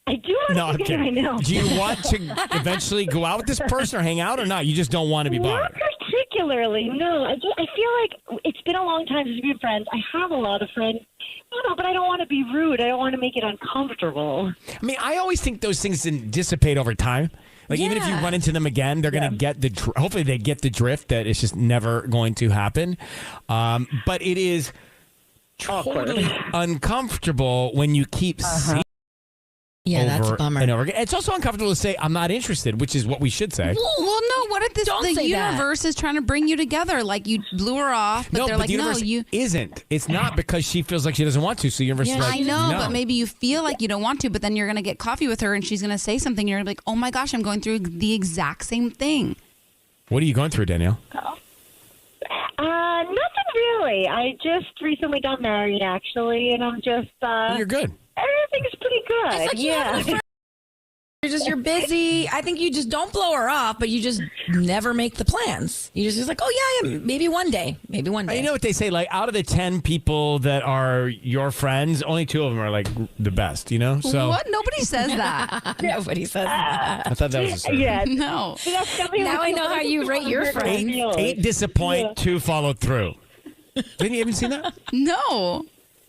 I do want to get my nails. Do you want to eventually go out with this person or hang out or not? You just don't want to be bothered. Not particularly, no. I feel like it's been a long time since we've been friends. I have a lot of friends, but I don't want to be rude. I don't want to make it uncomfortable. I mean, I always think those things dissipate over time. Like, even if you run into them again, they're going to get hopefully they get the drift that it's just never going to happen. But it is totally uncomfortable when you keep seeing Yeah, that's over a bummer. and over again. It's also uncomfortable to say, I'm not interested, which is what we should say. Well, no. What if the universe is trying to bring you together? Like, you blew her off, but they're like, the universe isn't. It's not because she feels like she doesn't want to. So the universe is like, I know, no. but maybe you feel like you don't want to, but then you're going to get coffee with her and she's going to say something. You're going to be like, oh my gosh, I'm going through the exact same thing. What are you going through, Danielle? Nothing really. I just recently got married, actually, and I'm just... You're good. Everything's pretty good. It's like, yeah. You're busy. I think you just don't blow her off, but you just never make the plans. You just like, oh yeah, maybe one day. Maybe one day. You know what they say? Like, out of the 10 people that are your friends, only 2 of them are like the best. You know? So What? Nobody says that. Nobody says that. I thought that was a service. Yeah. No. Now I know how you rate your friends. 8 disappoint, 2 follow through. Didn't you even see that? No.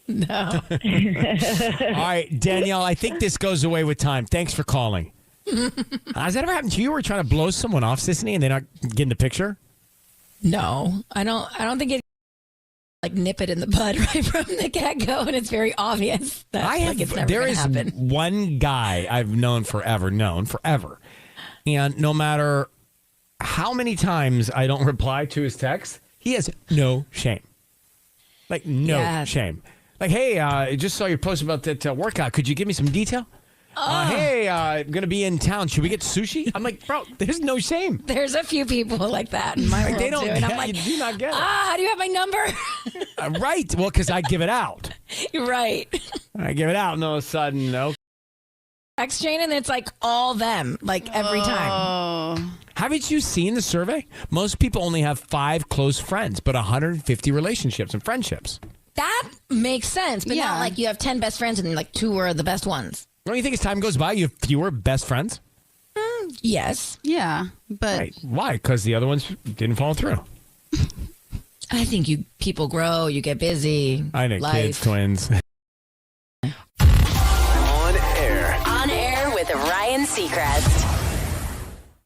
No. All right, Danielle, I think this goes away with time. Thanks for calling. Has that ever happened to you? Where you're trying to blow someone off, Sissany, and they're not getting the picture? No, I don't think it like nip it in the bud right from the get go, and it's very obvious that it's never there gonna is happen. one guy I've known forever, and no matter how many times I don't reply to his text, he has no shame. Like, no shame. Like, hey, I just saw your post about that workout. Could you give me some detail? Hey, I'm going to be in town. Should we get sushi? I'm like, bro, there's no shame. There's a few people like that in my world They don't too, and get, I'm like, you do not get it. how do you have my number? Right. Well, because I give it out. You're right. I give it out, and all of a sudden, no. Text chain, and it's like all them, like every time. Haven't you seen the survey? Most people only have 5 close friends, but 150 relationships and friendships. That makes sense, but not like you have 10 best friends and like 2 are the best ones. Don't you think as time goes by, you have fewer best friends? Yes. Yeah, but right. Why? Because the other ones didn't follow through. I think people grow, you get busy. I know, life. kids, twins. Ryan Seacrest.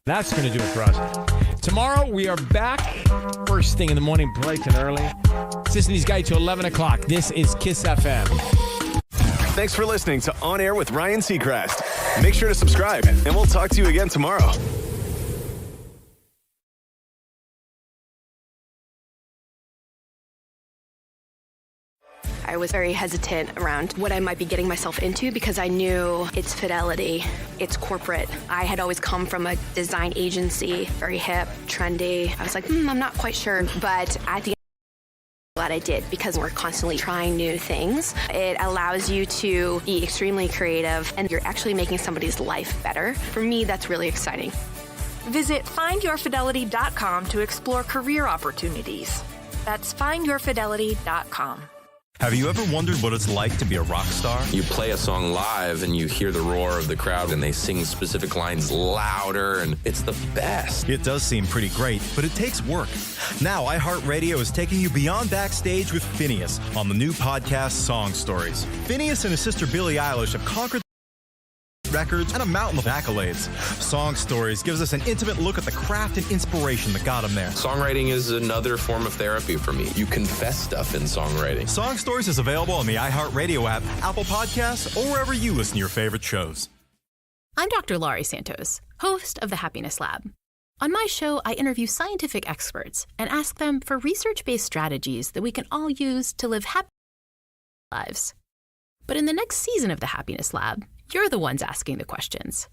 That's going to do it for us. Tomorrow, we are back first thing in the morning, bright and early. Sisney's Guide to 11 o'clock. This is Kiss FM. Thanks for listening to On Air with Ryan Seacrest. Make sure to subscribe, and we'll talk to you again tomorrow. I was very hesitant around what I might be getting myself into because I knew it's fidelity, it's corporate. I had always come from a design agency, very hip, trendy. I was like, I'm not quite sure. But at the end, I'm glad I did because we're constantly trying new things. It allows you to be extremely creative and you're actually making somebody's life better. For me, that's really exciting. Visit findyourfidelity.com to explore career opportunities. That's findyourfidelity.com. Have you ever wondered what it's like to be a rock star? You play a song live and you hear the roar of the crowd and they sing specific lines louder and it's the best. It does seem pretty great, but it takes work. Now iHeartRadio is taking you beyond backstage with Phineas on the new podcast Song Stories. Phineas and his sister Billie Eilish have conquered records and a mountain of accolades. Song Stories gives us an intimate look at the craft and inspiration that got them there. Songwriting is another form of therapy for me. You confess stuff in songwriting. Song Stories is available on the iHeartRadio app, Apple Podcasts, or wherever you listen to your favorite shows. I'm Dr. Laurie Santos, host of The Happiness Lab. On my show, I interview scientific experts and ask them for research-based strategies that we can all use to live happy lives. But in the next season of The Happiness Lab, you're the ones asking the questions.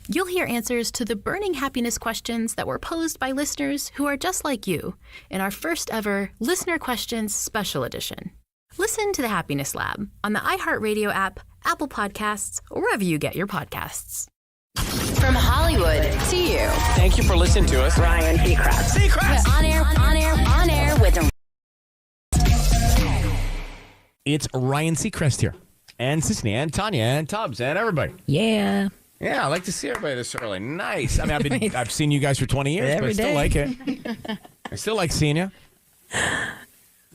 You'll hear answers to the burning happiness questions that were posed by listeners who are just like you in our first ever Listener Questions Special Edition. Listen to The Happiness Lab on the iHeartRadio app, Apple Podcasts, or wherever you get your podcasts. From Hollywood to you. Thank you for listening to us. Ryan Seacrest. On air with It's Ryan Seacrest here. And Sisney and Tanya and Tubbs and everybody. Yeah. Yeah, I like to see everybody this early. Nice. I mean, I've seen you guys for 20 years, but I still day. like it. I still like seeing you.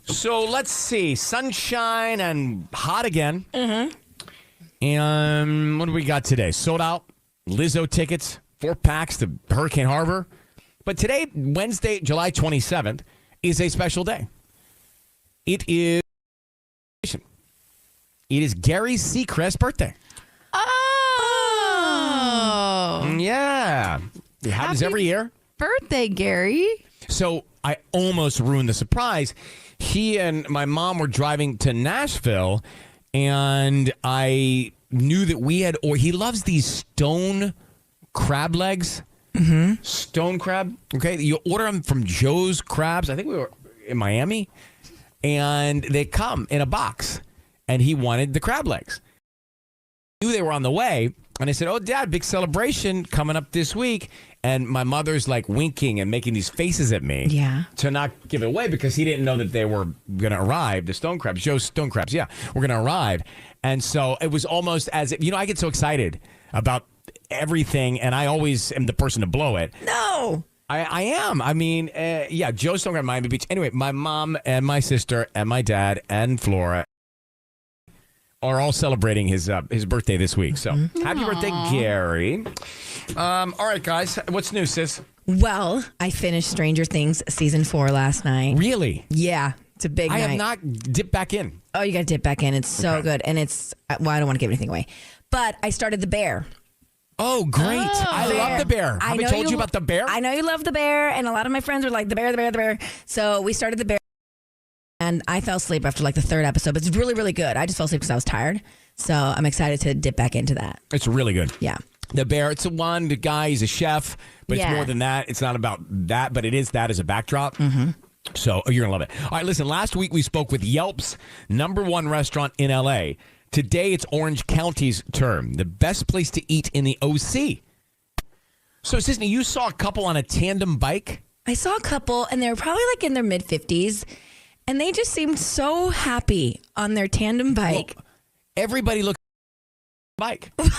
So let's see. Sunshine and hot again. Mm-hmm. And what do we got today? Sold out Lizzo tickets, 4 packs to Hurricane Harbor. But today, Wednesday, July 27th, is a special day. It is Gary Seacrest's birthday. Oh. Yeah. It happens every year. Birthday, Gary. So I almost ruined the surprise. He and my mom were driving to Nashville, and I knew that he loves these stone crab legs. Mm-hmm. Stone crab. Okay. You order them from Joe's Crabs. I think we were in Miami. And they come in a box. And he wanted the crab legs. I knew they were on the way. And I said, oh, Dad, big celebration coming up this week. And my mother's like winking and making these faces at me to not give it away because he didn't know that they were going to arrive. The stone crabs, Joe's stone crabs, were going to arrive. And so it was almost as if, I get so excited about everything. And I always am the person to blow it. No. I am. I mean, Joe's stone crab, Miami Beach. Anyway, my mom and my sister and my dad and Flora are all celebrating his birthday this week. So happy birthday, Gary. All right, guys. What's new, sis? Well, I finished Stranger Things season 4 last night. Really? Yeah. It's a big night. I have not dipped back in. Oh, you got to dip back in. It's so good. And it's, well, I don't want to give anything away. But I started The Bear. Oh, great. I love The Bear. Have I told you about The Bear? I know you love The Bear. And a lot of my friends were like, The Bear, The Bear, The Bear. So we started The Bear. And I fell asleep after like the 3rd episode. But it's really, really good. I just fell asleep because I was tired. So I'm excited to dip back into that. It's really good. Yeah. The Bear, it's the guy, he's a chef. But it's more than that. It's not about that. But it is that as a backdrop. Mm-hmm. So you're going to love it. All right, listen. Last week we spoke with Yelp's #1 restaurant in L.A. Today it's Orange County's turn. The best place to eat in the OC. So, Sisney, you saw a couple on a tandem bike? I saw a couple, and they were probably like in their mid-50s. And they just seemed so happy on their tandem bike. Well, everybody looks bike. What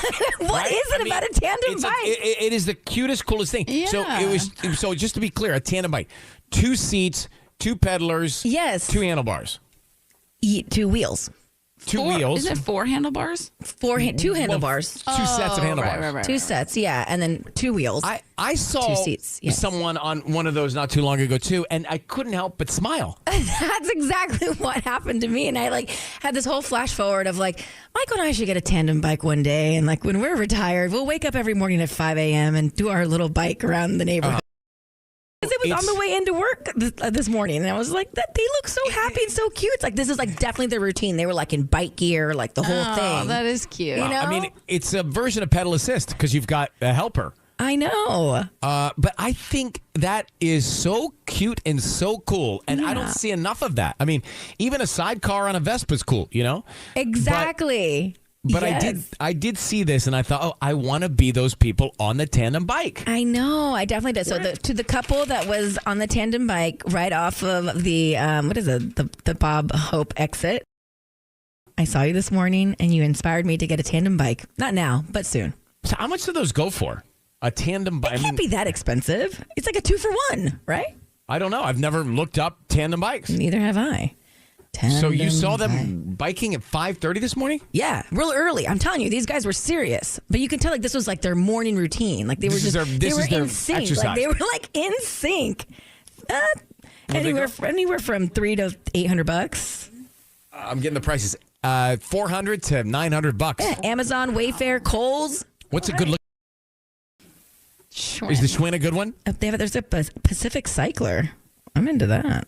is it about a tandem bike? It is the cutest, coolest thing. Yeah. So just to be clear, a tandem bike. 2 seats, 2 pedalers. Yes. 2 handlebars. 2 wheels. two wheels. Isn't it 4 handlebars? Two handlebars. Two sets of handlebars. Right. Two sets, yeah. And then 2 wheels. I saw 2 seats. Yes. someone on one of those not too long ago, too, and I couldn't help but smile. That's exactly what happened to me. And I had this whole flash forward of Michael and I should get a tandem bike one day. And when we're retired, we'll wake up every morning at 5 a.m. and do our little bike around the neighborhood. Because it was on the way into work this morning, and I was like, "They look so happy and so cute." It's this is definitely their routine. They were in bike gear, the whole thing. That is cute. You know? I mean, it's a version of pedal assist because you've got a helper. I know. But I think that is so cute and so cool, and I don't see enough of that. I mean, even a sidecar on a Vespa is cool, you know? Exactly. But yes. I did see this, and I thought, I want to be those people on the tandem bike. I know, I definitely did. So to the couple that was on the tandem bike right off of the the Bob Hope exit, I saw you this morning, and you inspired me to get a tandem bike. Not now, but soon. So how much do those go for? A tandem bike? It can't be that expensive. It's like a 2-for-1, right? I don't know. I've never looked up tandem bikes. Neither have I. So you saw them biking at 5:30 this morning? Yeah, real early. I'm telling you, these guys were serious. But you can tell this was their morning routine. They were in sync. Exercise. They were in sync. Anywhere from $300 to $800. I'm getting the prices. $400 to $900. Yeah, Amazon, Wayfair, Kohl's. What's a good look? Is the Schwinn a good one? There's a Pacific Cycler. I'm into that.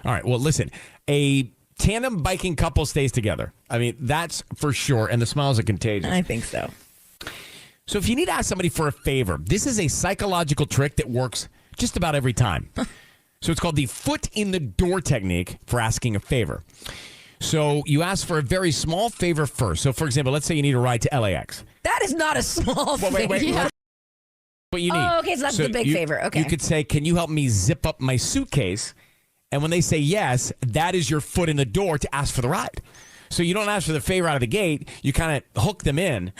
All right. Well, listen, a tandem biking couple stays together. I mean, that's for sure. And the smiles are contagious. I think so. So if you need to ask somebody for a favor, this is a psychological trick that works just about every time. So it's called the foot in the door technique for asking a favor. So you ask for a very small favor first. So, for example, let's say you need a ride to LAX. That is not a small favor. Wait. Yeah. What you need. Oh, okay. So that's the big favor. Okay. You could say, can you help me zip up my suitcase? And when they say yes, that is your foot in the door to ask for the ride. So you don't ask for the favor out of the gate. You kind of hook them in.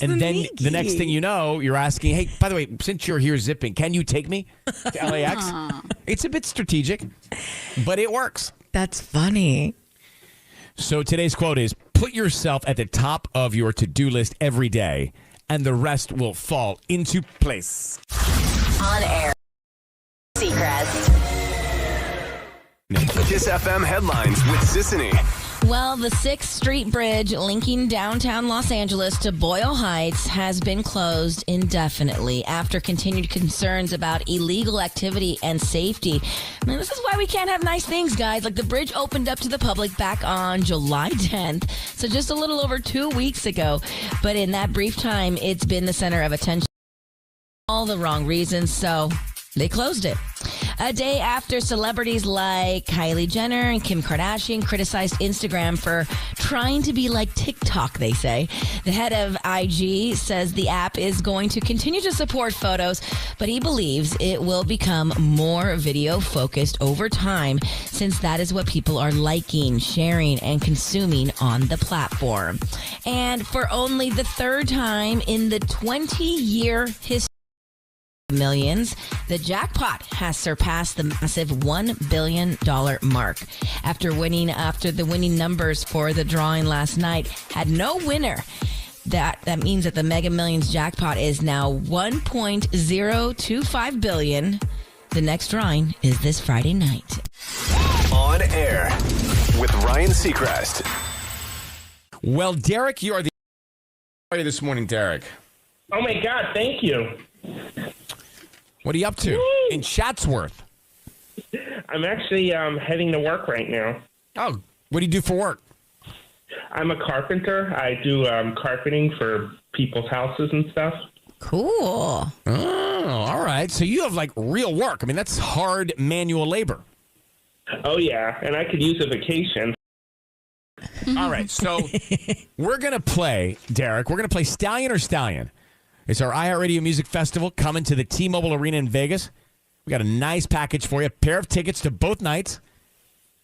And then the next thing you know, you're asking, hey, by the way, since you're here zipping, can you take me to LAX? It's a bit strategic, but it works. That's funny. So today's quote is, put yourself at the top of your to-do list every day, and the rest will fall into place. On air. Seacrest. Kiss FM headlines with Sissany. Well, the 6th Street Bridge linking downtown Los Angeles to Boyle Heights has been closed indefinitely after continued concerns about illegal activity and safety. I mean, this is why we can't have nice things, guys. The bridge opened up to the public back on July 10th, so just a little over 2 weeks ago. But in that brief time, it's been the center of attention for all the wrong reasons, so they closed it. A day after celebrities like Kylie Jenner and Kim Kardashian criticized Instagram for trying to be like TikTok, they say. The head of IG says the app is going to continue to support photos, but he believes it will become more video focused over time since that is what people are liking, sharing, and consuming on the platform. And for only the 3rd time in the 20-year history, millions, the jackpot has surpassed the massive $1 billion mark. After the winning numbers for the drawing last night had no winner. That means that the Mega Millions jackpot is now $1.025 billion. The next drawing is this Friday night. On air with Ryan Seacrest. Well, Derek, you are the this morning, Derek. Oh my God, thank you. What are you up to in Chatsworth? I'm actually heading to work right now. Oh, what do you do for work? I'm a carpenter. I do carpeting for people's houses and stuff. Cool. Oh, all right. So you have real work. I mean, that's hard manual labor. Oh, yeah. And I could use a vacation. All right. So we're going to play, Derek. We're going to play Stallion or Stallion. It's our iHeartRadio Music Festival coming to the T-Mobile Arena in Vegas. We got a nice package for you. A pair of tickets to both nights.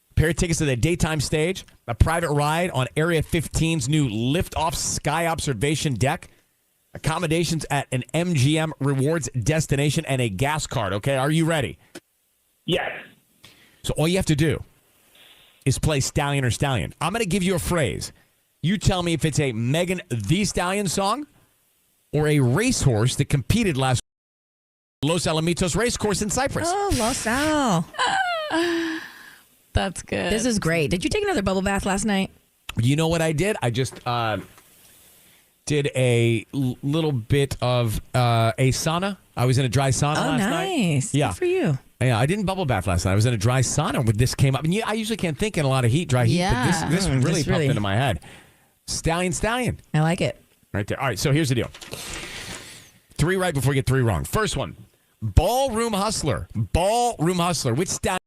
A pair of tickets to the daytime stage. A private ride on Area 15's new lift-off sky observation deck. Accommodations at an MGM Rewards destination and a gas card. Okay, are you ready? Yes. So all you have to do is play Stallion or Stallion. I'm going to give you a phrase. You tell me if it's a Megan Thee Stallion song or a racehorse that competed last Los Alamitos Racecourse in Cyprus. Oh, Los Al. That's good. This is great. Did you take another bubble bath last night? You know what I did? I just did a little bit of a sauna. I was in a dry sauna last night. Oh, nice. Yeah. Good for you. Yeah, I didn't bubble bath last night. I was in a dry sauna when this came up. And I usually can't think in a lot of heat, dry heat, but this really popped into my head. Stallion. I like it. Right there. All right, so here's the deal. 3 right before you get 3 wrong. First one, Ballroom Hustler. Ballroom Hustler. Which stallion?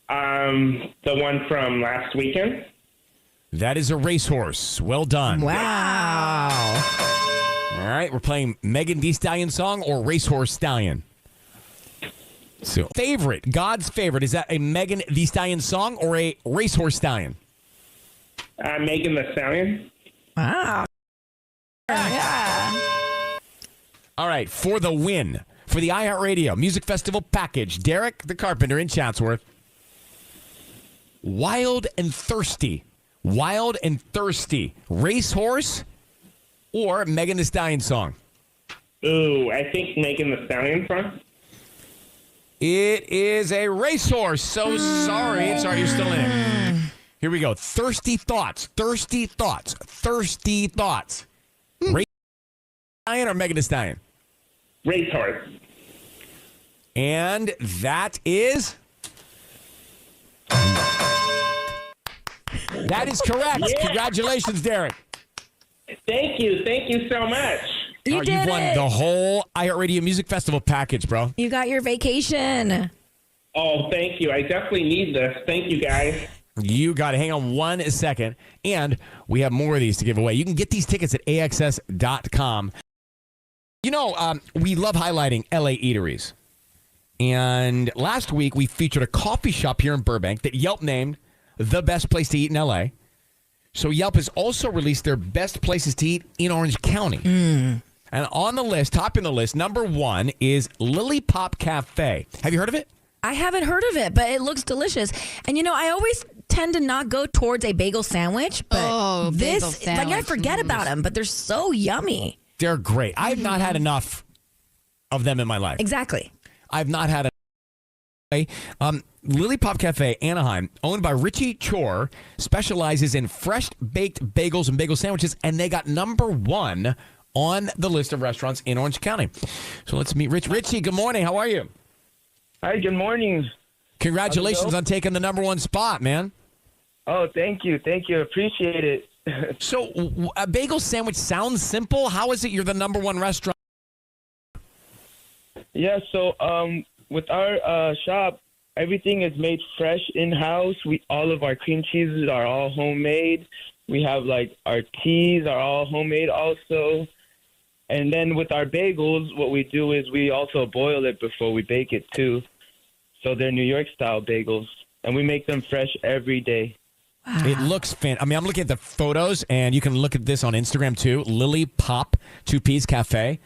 The one from last weekend. That is a racehorse. Well done. Wow. All right, we're playing Megan Thee Stallion song or Racehorse Stallion. So, favorite, God's favorite, is that a Megan Thee Stallion song or a Racehorse Stallion? Megan the Stallion. Wow. Yeah. All right, for the win, for the iHeartRadio Music Festival package, Derek the Carpenter in Chatsworth. Wild and Thirsty. Wild and Thirsty. Racehorse or Megan Thee Stallion song? Ooh, I think Megan the Stallion song. It is a racehorse. So sorry. Sorry, you're still in it. Here we go. Thirsty Thoughts. Thirsty Thoughts. Thirsty Thoughts. Racehorse Stallion or Megan Thee Stallion? Racehorse. And that is... That is correct. Yeah. Congratulations, Derek. Thank you so much. You've won the whole iHeartRadio Music Festival package, bro. You got your vacation. Oh, thank you. I definitely need this. Thank you, guys. You got to hang on 1 second. And we have more of these to give away. You can get these tickets at AXS.com. You know, we love highlighting LA eateries. And last week, we featured a coffee shop here in Burbank that Yelp named the best place to eat in LA. So Yelp has also released their best places to eat in Orange County. And on the list, top in the list, number 1 is Lily Pop Cafe. Have you heard of it? I haven't heard of it, but it looks delicious. And, you know, I always tend to not go towards a bagel sandwich, but bagel like, sandwich. I forget about them, but they're so yummy. They're great. I've not had enough of them in my life. Exactly. I've not had Lily Pop Cafe, Anaheim, owned by Richie Chor, specializes in fresh baked bagels and bagel sandwiches, and they got number 1 on the list of restaurants in Orange County. So let's meet Rich. Richie, good morning. How are you? Hi, good morning. Congratulations on taking the number 1 spot, man. Oh, thank you. Appreciate it. So a bagel sandwich sounds simple. How is it you're the number 1 restaurant? Yeah, so with our shop, everything is made fresh in-house. All of our cream cheeses are all homemade. We have, like, our teas are all homemade also. And then with our bagels, what we do is we also boil it before we bake it, too. So they're New York-style bagels, and we make them fresh every day. Wow. It looks fantastic. I mean, I'm looking at the photos, and you can look at this on Instagram, too. Lily Pop 2 Ps Cafe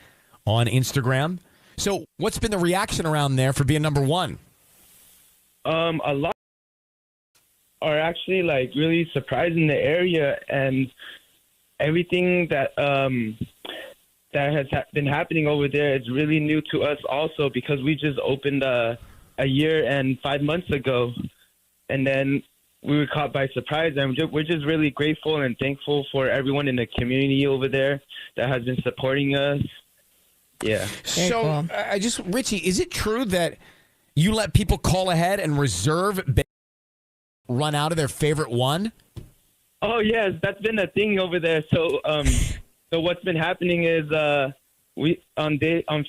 on Instagram. So what's been the reaction around there for being number 1? A lot are actually, like, really surprised in the area, and everything that that has been happening over there is really new to us also, because we just opened a year and 5 months ago, and then we were caught by surprise, and we're just really grateful and thankful for everyone in the community over there that has been supporting us. Yeah. So, Richie, is it true that you let people call ahead and reserve run out of their favorite one? Oh, yes, that's been a thing over there. So, so what's been happening is we on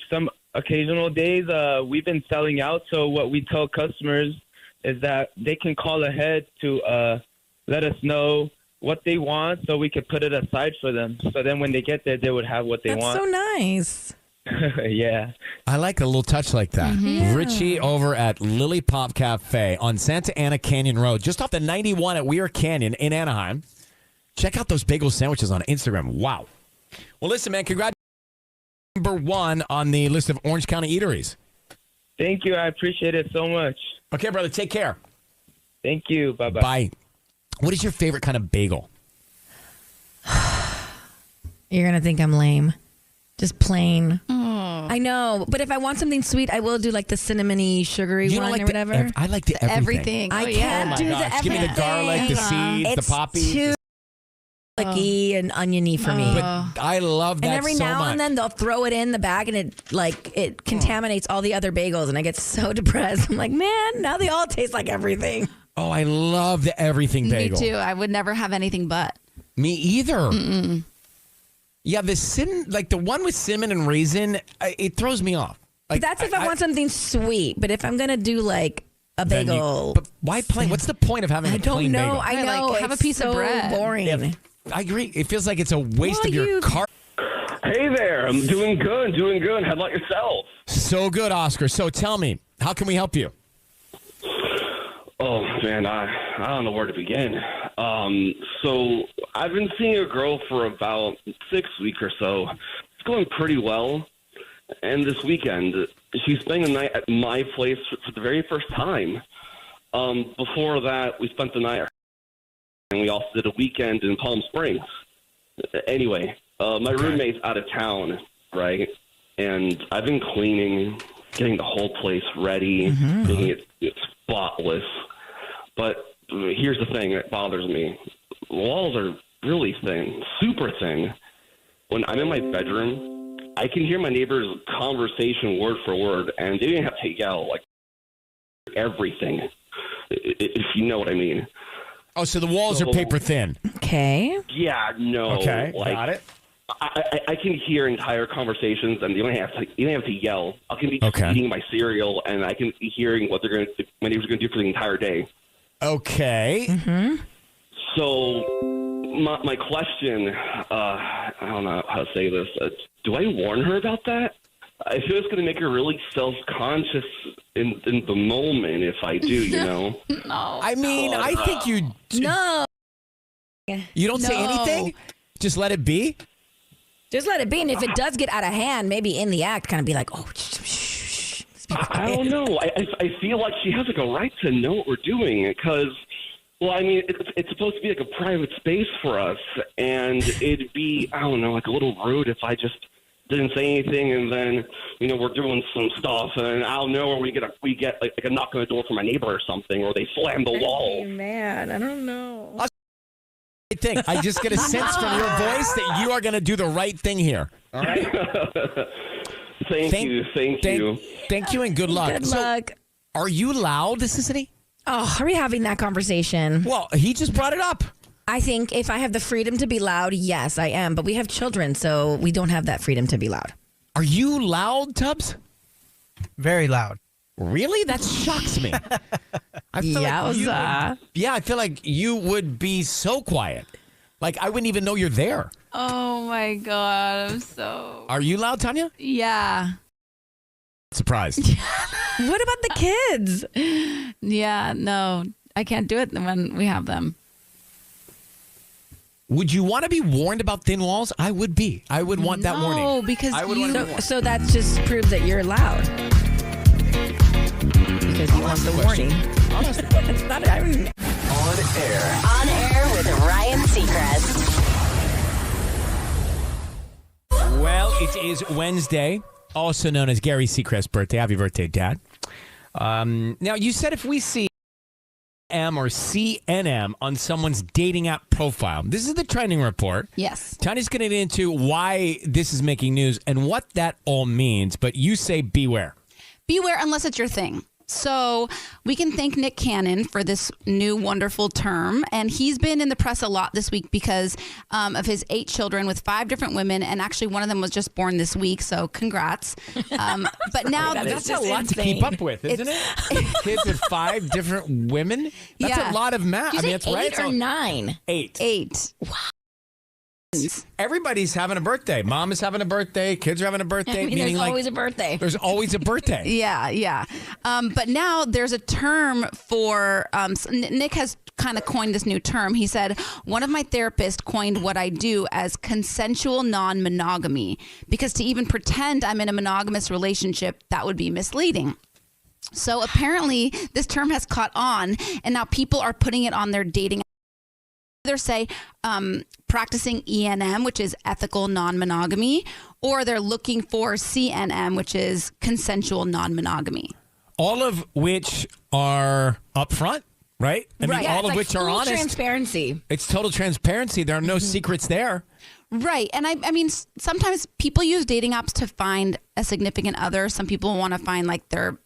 some occasional days we've been selling out. So what we tell customers is that they can call ahead to let us know what they want, so we could put it aside for them. So then when they get there, they would have what they want. That's so nice. Yeah. I like a little touch like that. Yeah. Richie over at Lily Pop Cafe on Santa Ana Canyon Road, just off the 91 at Weir Canyon in Anaheim. Check out those bagel sandwiches on Instagram. Wow. Well, listen, man, congratulations. Number 1 on the list of Orange County eateries. Thank you. I appreciate it so much. Okay, brother. Take care. Thank you. Bye-bye. Bye. What is your favorite kind of bagel? You're going to think I'm lame. Just plain. I know. But if I want something sweet, I will do like the cinnamony, sugary You don't one like or the whatever. I like the everything. I Oh can't my do the gosh. everything. Give me the garlic, the seeds, It's the poppies. too garlicky and oniony for me. But I love that and every so now much. and then they'll throw it in the bag and it contaminates all the other bagels and I get so depressed. I'm like, man, now they all taste like everything. Oh, I love the everything bagel. Me too. I would never have anything but. Me either. Yeah, the one with cinnamon and raisin, it throws me off. But that's if I want something sweet. But if I'm gonna do like a then bagel, but why plain? What's the point of having a plain bagel? I know. Have a piece of bread. Boring. Yeah, I agree. It feels like it's a waste of your car. Hey there, I'm doing good. How about yourself? So good, Oscar. So tell me, how can we help you? Oh man, I don't know where to begin. So I've been seeing a girl for about 6 weeks or so. It's going pretty well. And this weekend, she's spending the night at my place for the very first time. Before that, we spent the night, and we also did a weekend in Palm Springs. Anyway, my roommate's out of town, right? And I've been cleaning, getting the whole place ready, making it spotless. But here's the thing that bothers me. The walls are really thin, super thin. When I'm in my bedroom, I can hear my neighbor's conversation word for word, and they didn't have to yell, like, everything, if you know what I mean. Oh, so the walls are paper thin. Okay. Yeah, no. Okay, like, got it. I can hear entire conversations, and you don't have to yell. I can be eating my cereal, and I can be hearing what my neighbors are going to do for the entire day. Okay. So my question, I don't know how to say this. Do I warn her about that? I feel it's going to make her really self-conscious in the moment if I do, you know? No. I mean, I think you... No. You don't say anything? Just let it be? Just let it be. And if it does get out of hand, maybe in the act, kind of be like, oh, shh. I don't know. I feel like she has like a right to know what we're doing because, well, I mean, it's supposed to be like a private space for us, and it'd be, I don't know, like a little rude if I just didn't say anything, and then, you know, we're doing some stuff, and I don't know, or we get like a knock on the door from my neighbor or something, or they slam the wall. Man, I don't know. I just get a sense from your voice that you are going to do the right thing here. All right. Thank you. Thank you, and good luck. Good luck. Are you loud, Sissy? Oh, are we having that conversation? Well, he just brought it up. I think if I have the freedom to be loud, yes, I am. But we have children, so we don't have that freedom to be loud. Are you loud, Tubbs? Very loud. Really? That shocks me. I feel I feel like you would be so quiet. Like, I wouldn't even know you're there. Oh, my God. I'm so... Are you loud, Tanya? Yeah. Surprised. What about the kids? Yeah, no. I can't do it when we have them. Would you want to be warned about thin walls? I would be. I would want that warning. No, because I would want to be warned. So that just proves that you're loud. Because you want the warning. It's not, On air. On air with Ryan Seacrest. Well, it is Wednesday, also known as Gary Seacrest's birthday. Happy birthday, Dad. Now, you said if we see M or CNM on someone's dating app profile, this is the trending report. Yes. Tanya's going to get into why this is making news and what that all means, but you say beware. Beware unless it's your thing. So we can thank Nick Cannon for this new wonderful term. And he's been in the press a lot this week because of his 8 children with 5 different women. And actually one of them was just born this week. So congrats. But now that's a lot to keep up with, isn't it? Kids with 5 different women? That's a lot of math. I mean, that's 8 right. or 9? 8. 8. Wow. Everybody's having a birthday. Mom is having a birthday. Kids are having a birthday. I mean, there's always a birthday. There's always a birthday. Yeah. But now there's a term for, Nick has kind of coined this new term. He said, one of my therapists coined what I do as consensual non-monogamy, because to even pretend I'm in a monogamous relationship, that would be misleading. So apparently this term has caught on, and now people are putting it on their dating. Either say practicing ENM, which is ethical non-monogamy, or they're looking for CNM, which is consensual non-monogamy. All of which are upfront, right? I mean, all of which are honest. Transparency. It's total transparency. There are no secrets there. Right. And I mean, sometimes people use dating apps to find a significant other. Some people want to find like their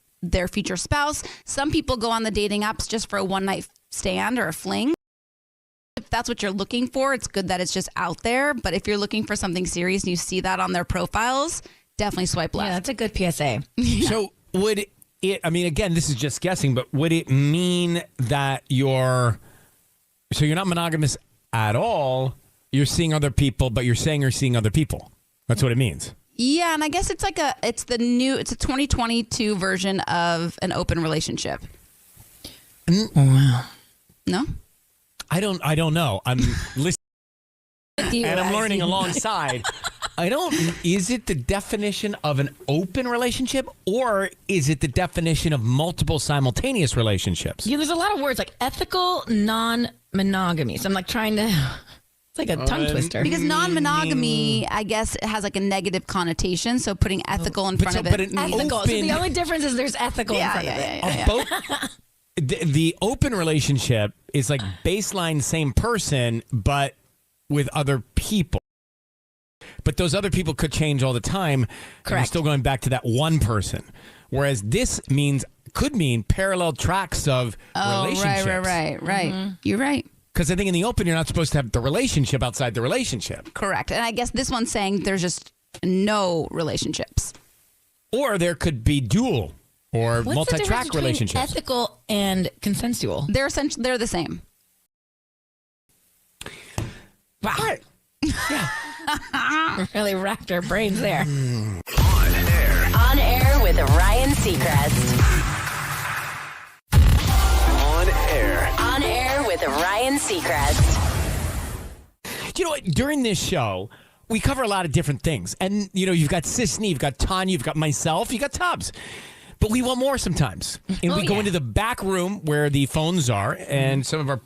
future spouse. Some people go on the dating apps just for a one-night stand or a fling. If that's what you're looking for, it's good that it's just out there. But if you're looking for something serious and you see that on their profiles, definitely swipe left. Yeah, that's a good PSA. So would it, I mean, again, this is just guessing, but would it mean that you're not monogamous at all? You're seeing other people, but you're saying you're seeing other people. That's what it means. Yeah, and I guess it's like it's a 2022 version of an open relationship. Wow. No? I don't know. I'm listening and I'm learning alongside. Is it the definition of an open relationship, or is it the definition of multiple simultaneous relationships? Yeah, there's a lot of words like ethical non-monogamy. So I'm like trying to, it's like a tongue twister. Because non-monogamy, I guess, it has like a negative connotation. So putting ethical in front of it. Ethical. So the only difference is there's ethical in front of it. The open relationship is like baseline same person, but with other people. But those other people could change all the time. Correct. And you're still going back to that one person. Whereas this could mean parallel tracks of relationships. Right. Mm-hmm. You're right. Because I think in the open, you're not supposed to have the relationship outside the relationship. Correct. And I guess this one's saying there's just no relationships. Or there could be dual or multi-track relationships. Ethical and consensual. They're the same. Wow. Right. Yeah. Really racked our brains there. On air with Ryan Seacrest. On air with Ryan Seacrest. You know what? During this show, we cover a lot of different things. And, you know, you've got Sisney, you've got Tanya, you've got myself, you've got Tubbs. But we want more sometimes. And we go into the back room where the phones are, and some of our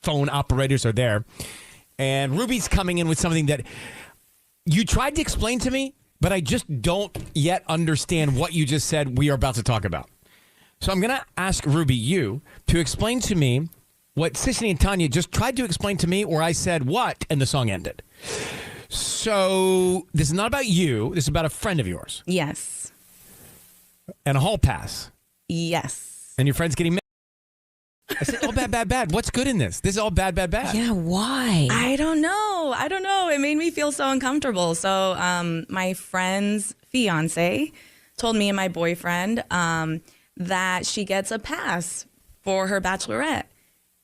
phone operators are there. And Ruby's coming in with something that you tried to explain to me, but I just don't yet understand what you just said we are about to talk about. So I'm going to ask Ruby, you, to explain to me what Sisney and Tanya just tried to explain to me, where I said what, and the song ended. So this is not about you. This is about a friend of yours. Yes. And a hall pass. Yes. And your friend's getting mad. I said, bad. What's good in this? This is all bad. Yeah, why? I don't know. It made me feel so uncomfortable. So my friend's fiance told me and my boyfriend that she gets a pass for her bachelorette.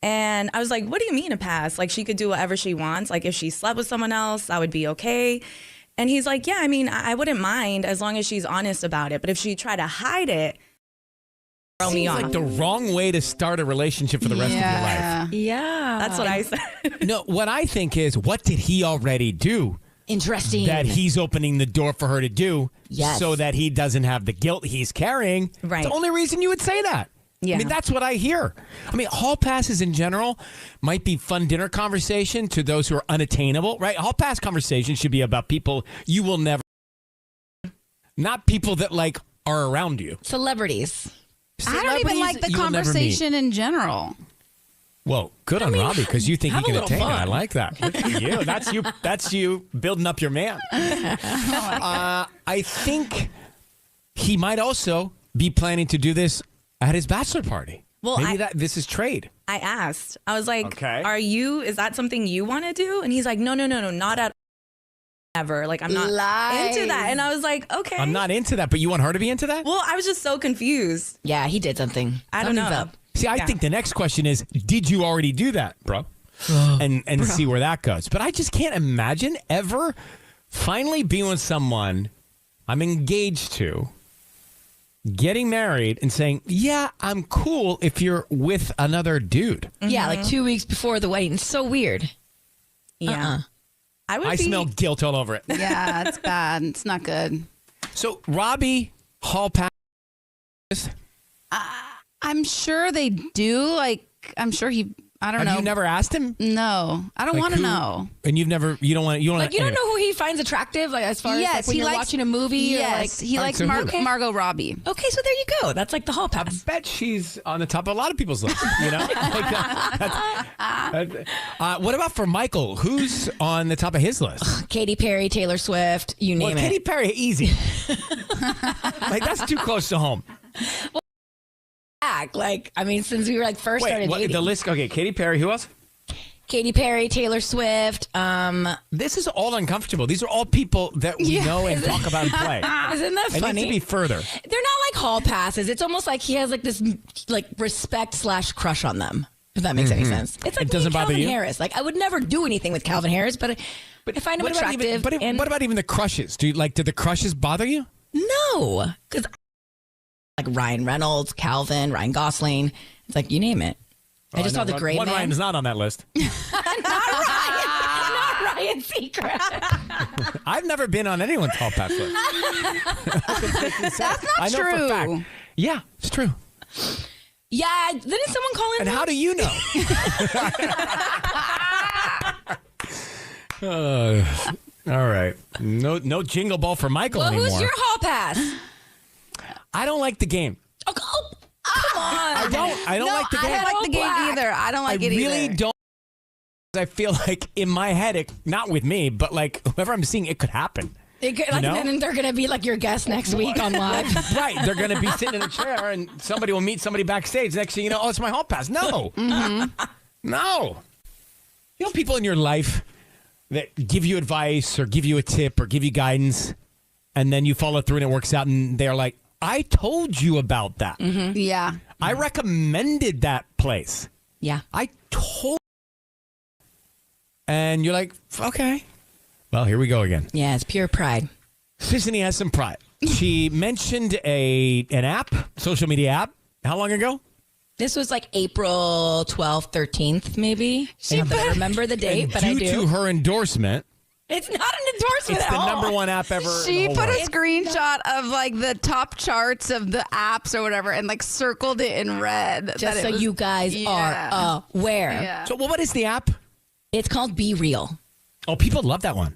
And I was like, what do you mean a pass? Like, she could do whatever she wants. Like, if she slept with someone else, that would be okay. And he's like, yeah, I mean, I wouldn't mind as long as she's honest about it. But if she tried to hide it, throw me off. Seems like the wrong way to start a relationship for the rest of your life. Yeah. That's what I said. No, what I think is, what did he already do? Interesting. That he's opening the door for her to do, so that he doesn't have the guilt he's carrying. Right. It's the only reason you would say that. Yeah. I mean, that's what I hear. I mean, hall passes in general might be fun dinner conversation to those who are unattainable, right? Hall pass conversation should be about people you will never, not people that like are around you. Celebrities. I don't even like the conversation in general. Well, good on Robbie, because you think he can attain it. fun. I like that. Good for you. That's you building up your man. I think he might also be planning to do this at his bachelor party. Well, Maybe this is trade. I asked. I was like, Okay. is that something you want to do? And he's like, no, not at ever. Like, I'm not into that. And I was like, okay. I'm not into that, but you want her to be into that? Well, I was just so confused. Yeah, he did something. I don't know. See, I think the next question is, did you already do that, bro? And see where that goes. But I just can't imagine ever finally being with someone I'm engaged to, getting married and saying, yeah, I'm cool if you're with another dude. Yeah, like 2 weeks before the wedding. It's so weird. Yeah. I smell guilt all over it. Yeah, it's bad. It's not good. So, Robbie, hall pass. I'm sure they do. Like, I'm sure I don't know. Have you never asked him? No, I don't want to know. And you don't want to. Like, you don't know who he finds attractive, like as far as like, when you're watching a movie. Yes, or he likes Margot Robbie. Okay, so there you go. That's like the hall pass. I bet she's on the top of a lot of people's lists. You know. What about for Michael? Who's on the top of his list? Katy Perry, Taylor Swift, you name it. Katy Perry, easy. Like that's too close to home. Like, I mean, since we were like first started dating. The list? Okay, Katy Perry. Who else? Katy Perry, Taylor Swift. This is all uncomfortable. These are all people that we know and talk about and play. Isn't that funny? It needs to be further. They're not like hall passes. It's almost like he has like this like respect/crush on them. If that makes any sense. It's like it doesn't bother Calvin you? Harris. Like I would never do anything with Calvin Harris, but I find him attractive. What about even the crushes? Do the crushes bother you? No, because like Ryan Reynolds, Calvin, Ryan Gosling. It's like you name it. I just saw The Gray Man. One Ryan's not on that list. Not Ryan Seacrest. I've never been on anyone's hall pass list. That's not I know true. for a fact. Yeah, it's true. Yeah, didn't someone call in? And how do you know? All right. No jingle ball for Michael anymore. Who's your hall pass? I don't like the game. Oh, come on. I don't like the game. I don't like the game either. I don't like it either. I really don't. I feel like in my head, not with me, but like whoever I'm seeing, it could happen. Then they're going to be like your guest next week on live. Right. They're going to be sitting in a chair and somebody will meet somebody backstage. Next thing you know, it's my hall pass. No. No. You know people in your life that give you advice or give you a tip or give you guidance and then you follow through and it works out and they're like, I told you about that. Yeah. I recommended that place. Yeah. I told and you're like, okay. Well, here we go again. Yeah, it's pure pride. Sissany has some pride. She mentioned an app, social media app. How long ago? This was like April 12th, 13th, maybe. I don't remember the date, but I do. Due to her endorsement. It's not an endorsement It's at the all. number one app ever. She in the put whole a world. screenshot of like the top charts of the apps or whatever and like circled it in red. Just so you guys are aware. Yeah. So what is the app? It's called Be Real. Oh, people love that one.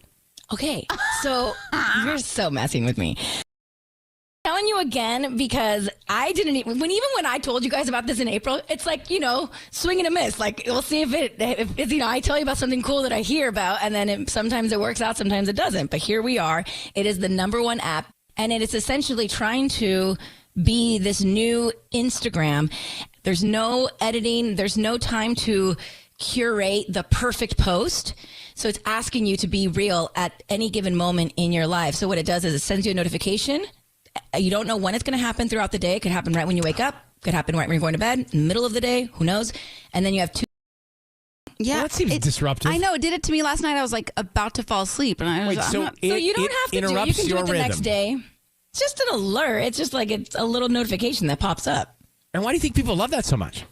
Okay, so you're so messing with me. I'm telling you again because I didn't even when I told you guys about this in April, it's like, swing and a miss. Like we'll see if I tell you about something cool that I hear about and then sometimes it works out, sometimes it doesn't. But here we are. It is the number one app and it is essentially trying to be this new Instagram. There's no editing. There's no time to curate the perfect post. So it's asking you to be real at any given moment in your life. So what it does is it sends you a notification. You don't know when it's going to happen throughout the day. It could happen right when you wake up. It could happen right when you're going to bed, in the middle of the day. Who knows? And then you have two. Yeah, well, that seems disruptive. I know. It did it to me last night. I was like about to fall asleep. And I was So you don't have to do it. You can do it the next day. It's just an alert. It's just like it's a little notification that pops up. And why do you think people love that so much?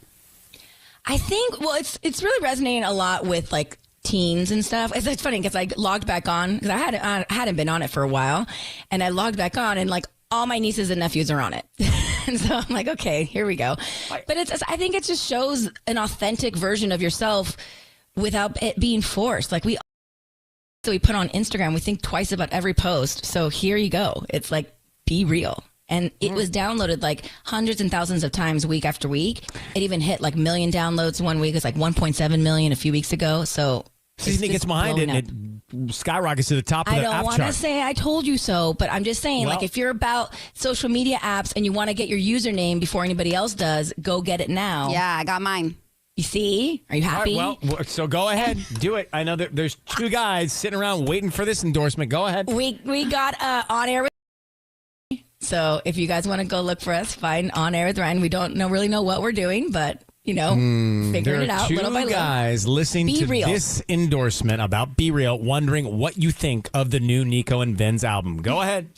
I think, it's really resonating a lot with like teens and stuff. It's funny because I logged back on because I hadn't been on it for a while, and I logged back on and like all my nieces and nephews are on it. And so I'm like, okay, here we go. But I think it just shows an authentic version of yourself without it being forced. Like we put on Instagram, we think twice about every post. So here you go. It's like, be real. And it was downloaded like hundreds and thousands of times week after week. It even hit like 1 million downloads one week. It's like 1.7 million a few weeks ago. So Disney gets behind it and it skyrockets to the top of the app chart. I don't want to say I told you so, but I'm just saying, like, if you're about social media apps and you want to get your username before anybody else does, go get it now. Yeah, I got mine. You see? Are you happy? All right, well, so go ahead. Do it. I know that there's two guys sitting around waiting for this endorsement. Go ahead. We got on air with so if you guys want to go look for us, find On Air with Ryan. We don't really know what we're doing, but, figuring it out little by little. Two guys listening to this endorsement about Be Real, wondering what you think of the new Nico and Vin's album. Go ahead.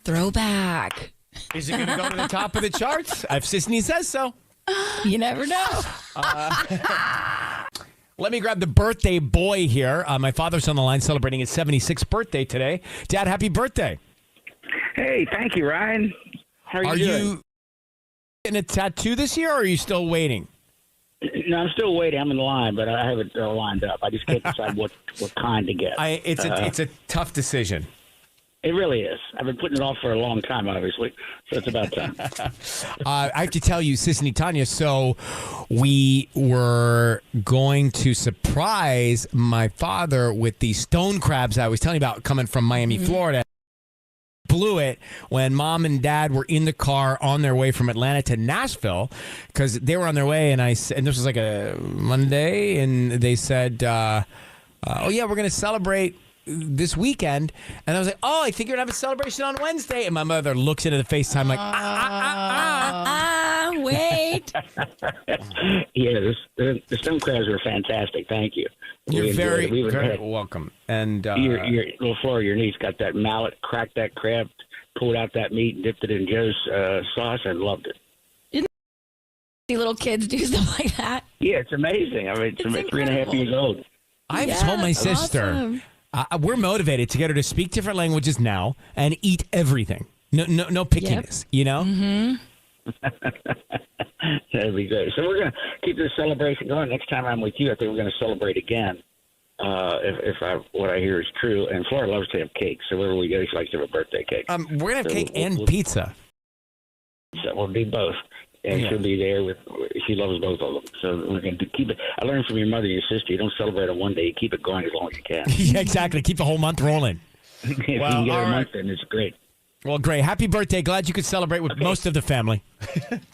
Throwback. Is it going to go to the top of the charts? If Sisney says so. You never know. Let me grab the birthday boy here. My father's on the line celebrating his 76th birthday today. Dad, happy birthday. Hey, thank you, Ryan. How are you doing? Getting a tattoo this year, or are you still waiting? No, I'm still waiting. I'm in line, but I have it lined up. I just can't decide what kind to get. It's a tough decision. It really is. I've been putting it off for a long time, obviously, so it's about time. I have to tell you, Sissy Tanya, so we were going to surprise my father with the stone crabs I was telling you about coming from Miami, Florida. Blew it when Mom and Dad were in the car on their way from Atlanta to Nashville because they were on their way, and this was like a Monday, and they said, oh, yeah, we're going to celebrate this weekend. And I was like, oh, I think you're going to have a celebration on Wednesday. And my mother looks into the FaceTime like, wait. Yeah, the stone crabs were fantastic. Thank you. You're very welcome. And your little Flora, your niece, got that mallet, cracked that crab, pulled out that meat, and dipped it in Joe's sauce, and loved it. Didn't see little kids do stuff like that? Yeah, it's amazing. I mean, it's 3.5 years old. I've told my sister, awesome. We're motivated to get her to speak different languages now and eat everything. No pickiness, you know? Mm-hmm. That'd be good. So we're going to keep this celebration going. Next time I'm with you, I think we're going to celebrate again. What I hear is true. And Flora loves to have cake. So wherever we go, she likes to have a birthday cake. We're going to have cake and pizza. So we'll do both. And she'll be there she loves both of them. So we're going to keep it. I learned from your mother and your sister, you don't celebrate on one day. You keep it going as long as you can. Yeah, exactly. Keep the whole month rolling. If you can get a month, then it's great. Well, great. Happy birthday. Glad you could celebrate with most of the family.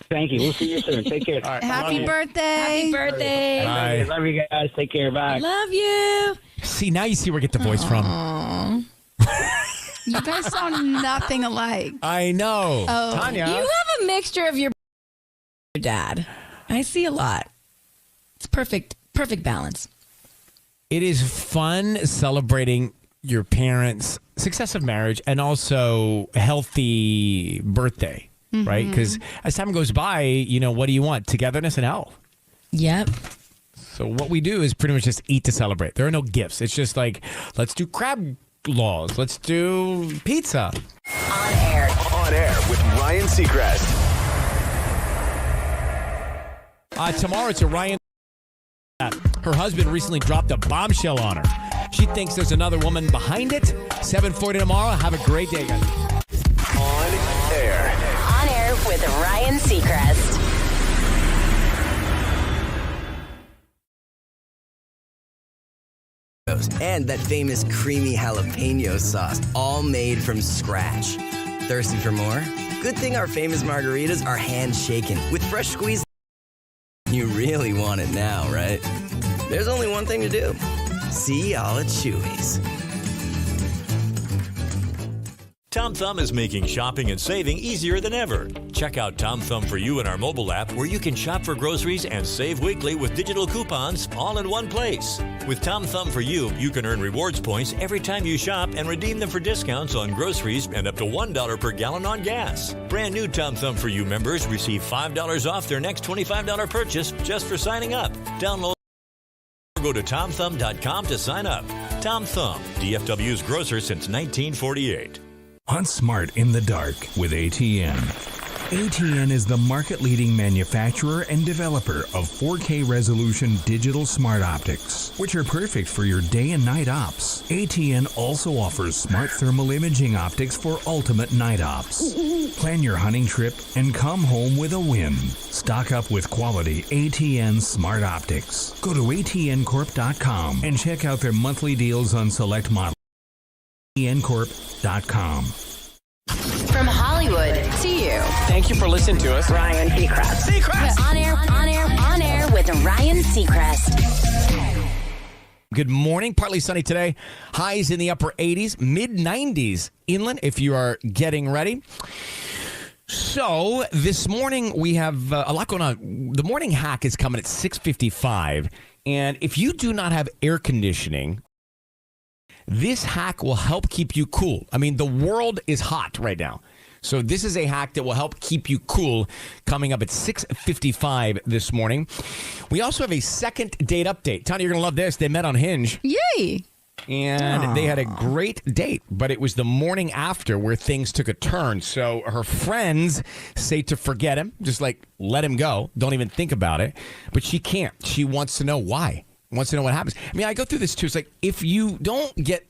Thank you. We'll see you soon. Take care. Right. Happy birthday. Happy birthday. Bye. Love you guys. Take care. Bye. Love you. See, now you see where I get the voice from. You guys sound nothing alike. I know. Oh, Tanya. You have a mixture of your dad. I see a lot. It's perfect balance. It is fun celebrating your parents' success of marriage and also a healthy birthday, right? Because as time goes by, what do you want? Togetherness and health. Yep. So what we do is pretty much just eat to celebrate. There are no gifts. It's just like, let's do crab laws. Let's do pizza. On air with Ryan Seacrest. Tomorrow it's a Ryan. Her husband recently dropped a bombshell on her. She thinks there's another woman behind it. 7:40 tomorrow. Have a great day, guys. On air. On air with Ryan Seacrest. And that famous creamy jalapeno sauce, all made from scratch. Thirsty for more? Good thing our famous margaritas are hand-shaken with fresh squeezed. You really want it now, right? There's only one thing to do. See y'all at Chewy's. Tom Thumb is making shopping and saving easier than ever. Check out Tom Thumb for You in our mobile app, where you can shop for groceries and save weekly with digital coupons all in one place. With Tom Thumb for You, you can earn rewards points every time you shop and redeem them for discounts on groceries and up to $1 per gallon on gas. Brand new Tom Thumb for You members receive $5 off their next $25 purchase just for signing up. Download or go to TomThumb.com to sign up. Tom Thumb, DFW's grocer since 1948. Hunt smart in the dark with ATN. ATN is the market-leading manufacturer and developer of 4K resolution digital smart optics, which are perfect for your day and night ops. ATN also offers smart thermal imaging optics for ultimate night ops. Plan your hunting trip and come home with a win. Stock up with quality ATN smart optics. Go to atncorp.com and check out their monthly deals on select models. atncorp.com. From Hollywood to you. Thank you for listening to us. Ryan Seacrest. On air with Ryan Seacrest. Good morning. Partly sunny today. Highs in the upper 80s, mid 90s inland if you are getting ready. So this morning we have a lot going on. The morning hack is coming at 6:55. And if you do not have air conditioning, this hack will help keep you cool. I mean, the world is hot right now. So this is a hack that will help keep you cool coming up at 6:55 this morning. We also have a second date update. Tanya, you're going to love this. They met on Hinge. Yay. And they had a great date, but it was the morning after where things took a turn. So her friends say to forget him, just like let him go. Don't even think about it. But she can't. She wants to know why. Wants to know what happens. I mean, I go through this too. It's like if you don't get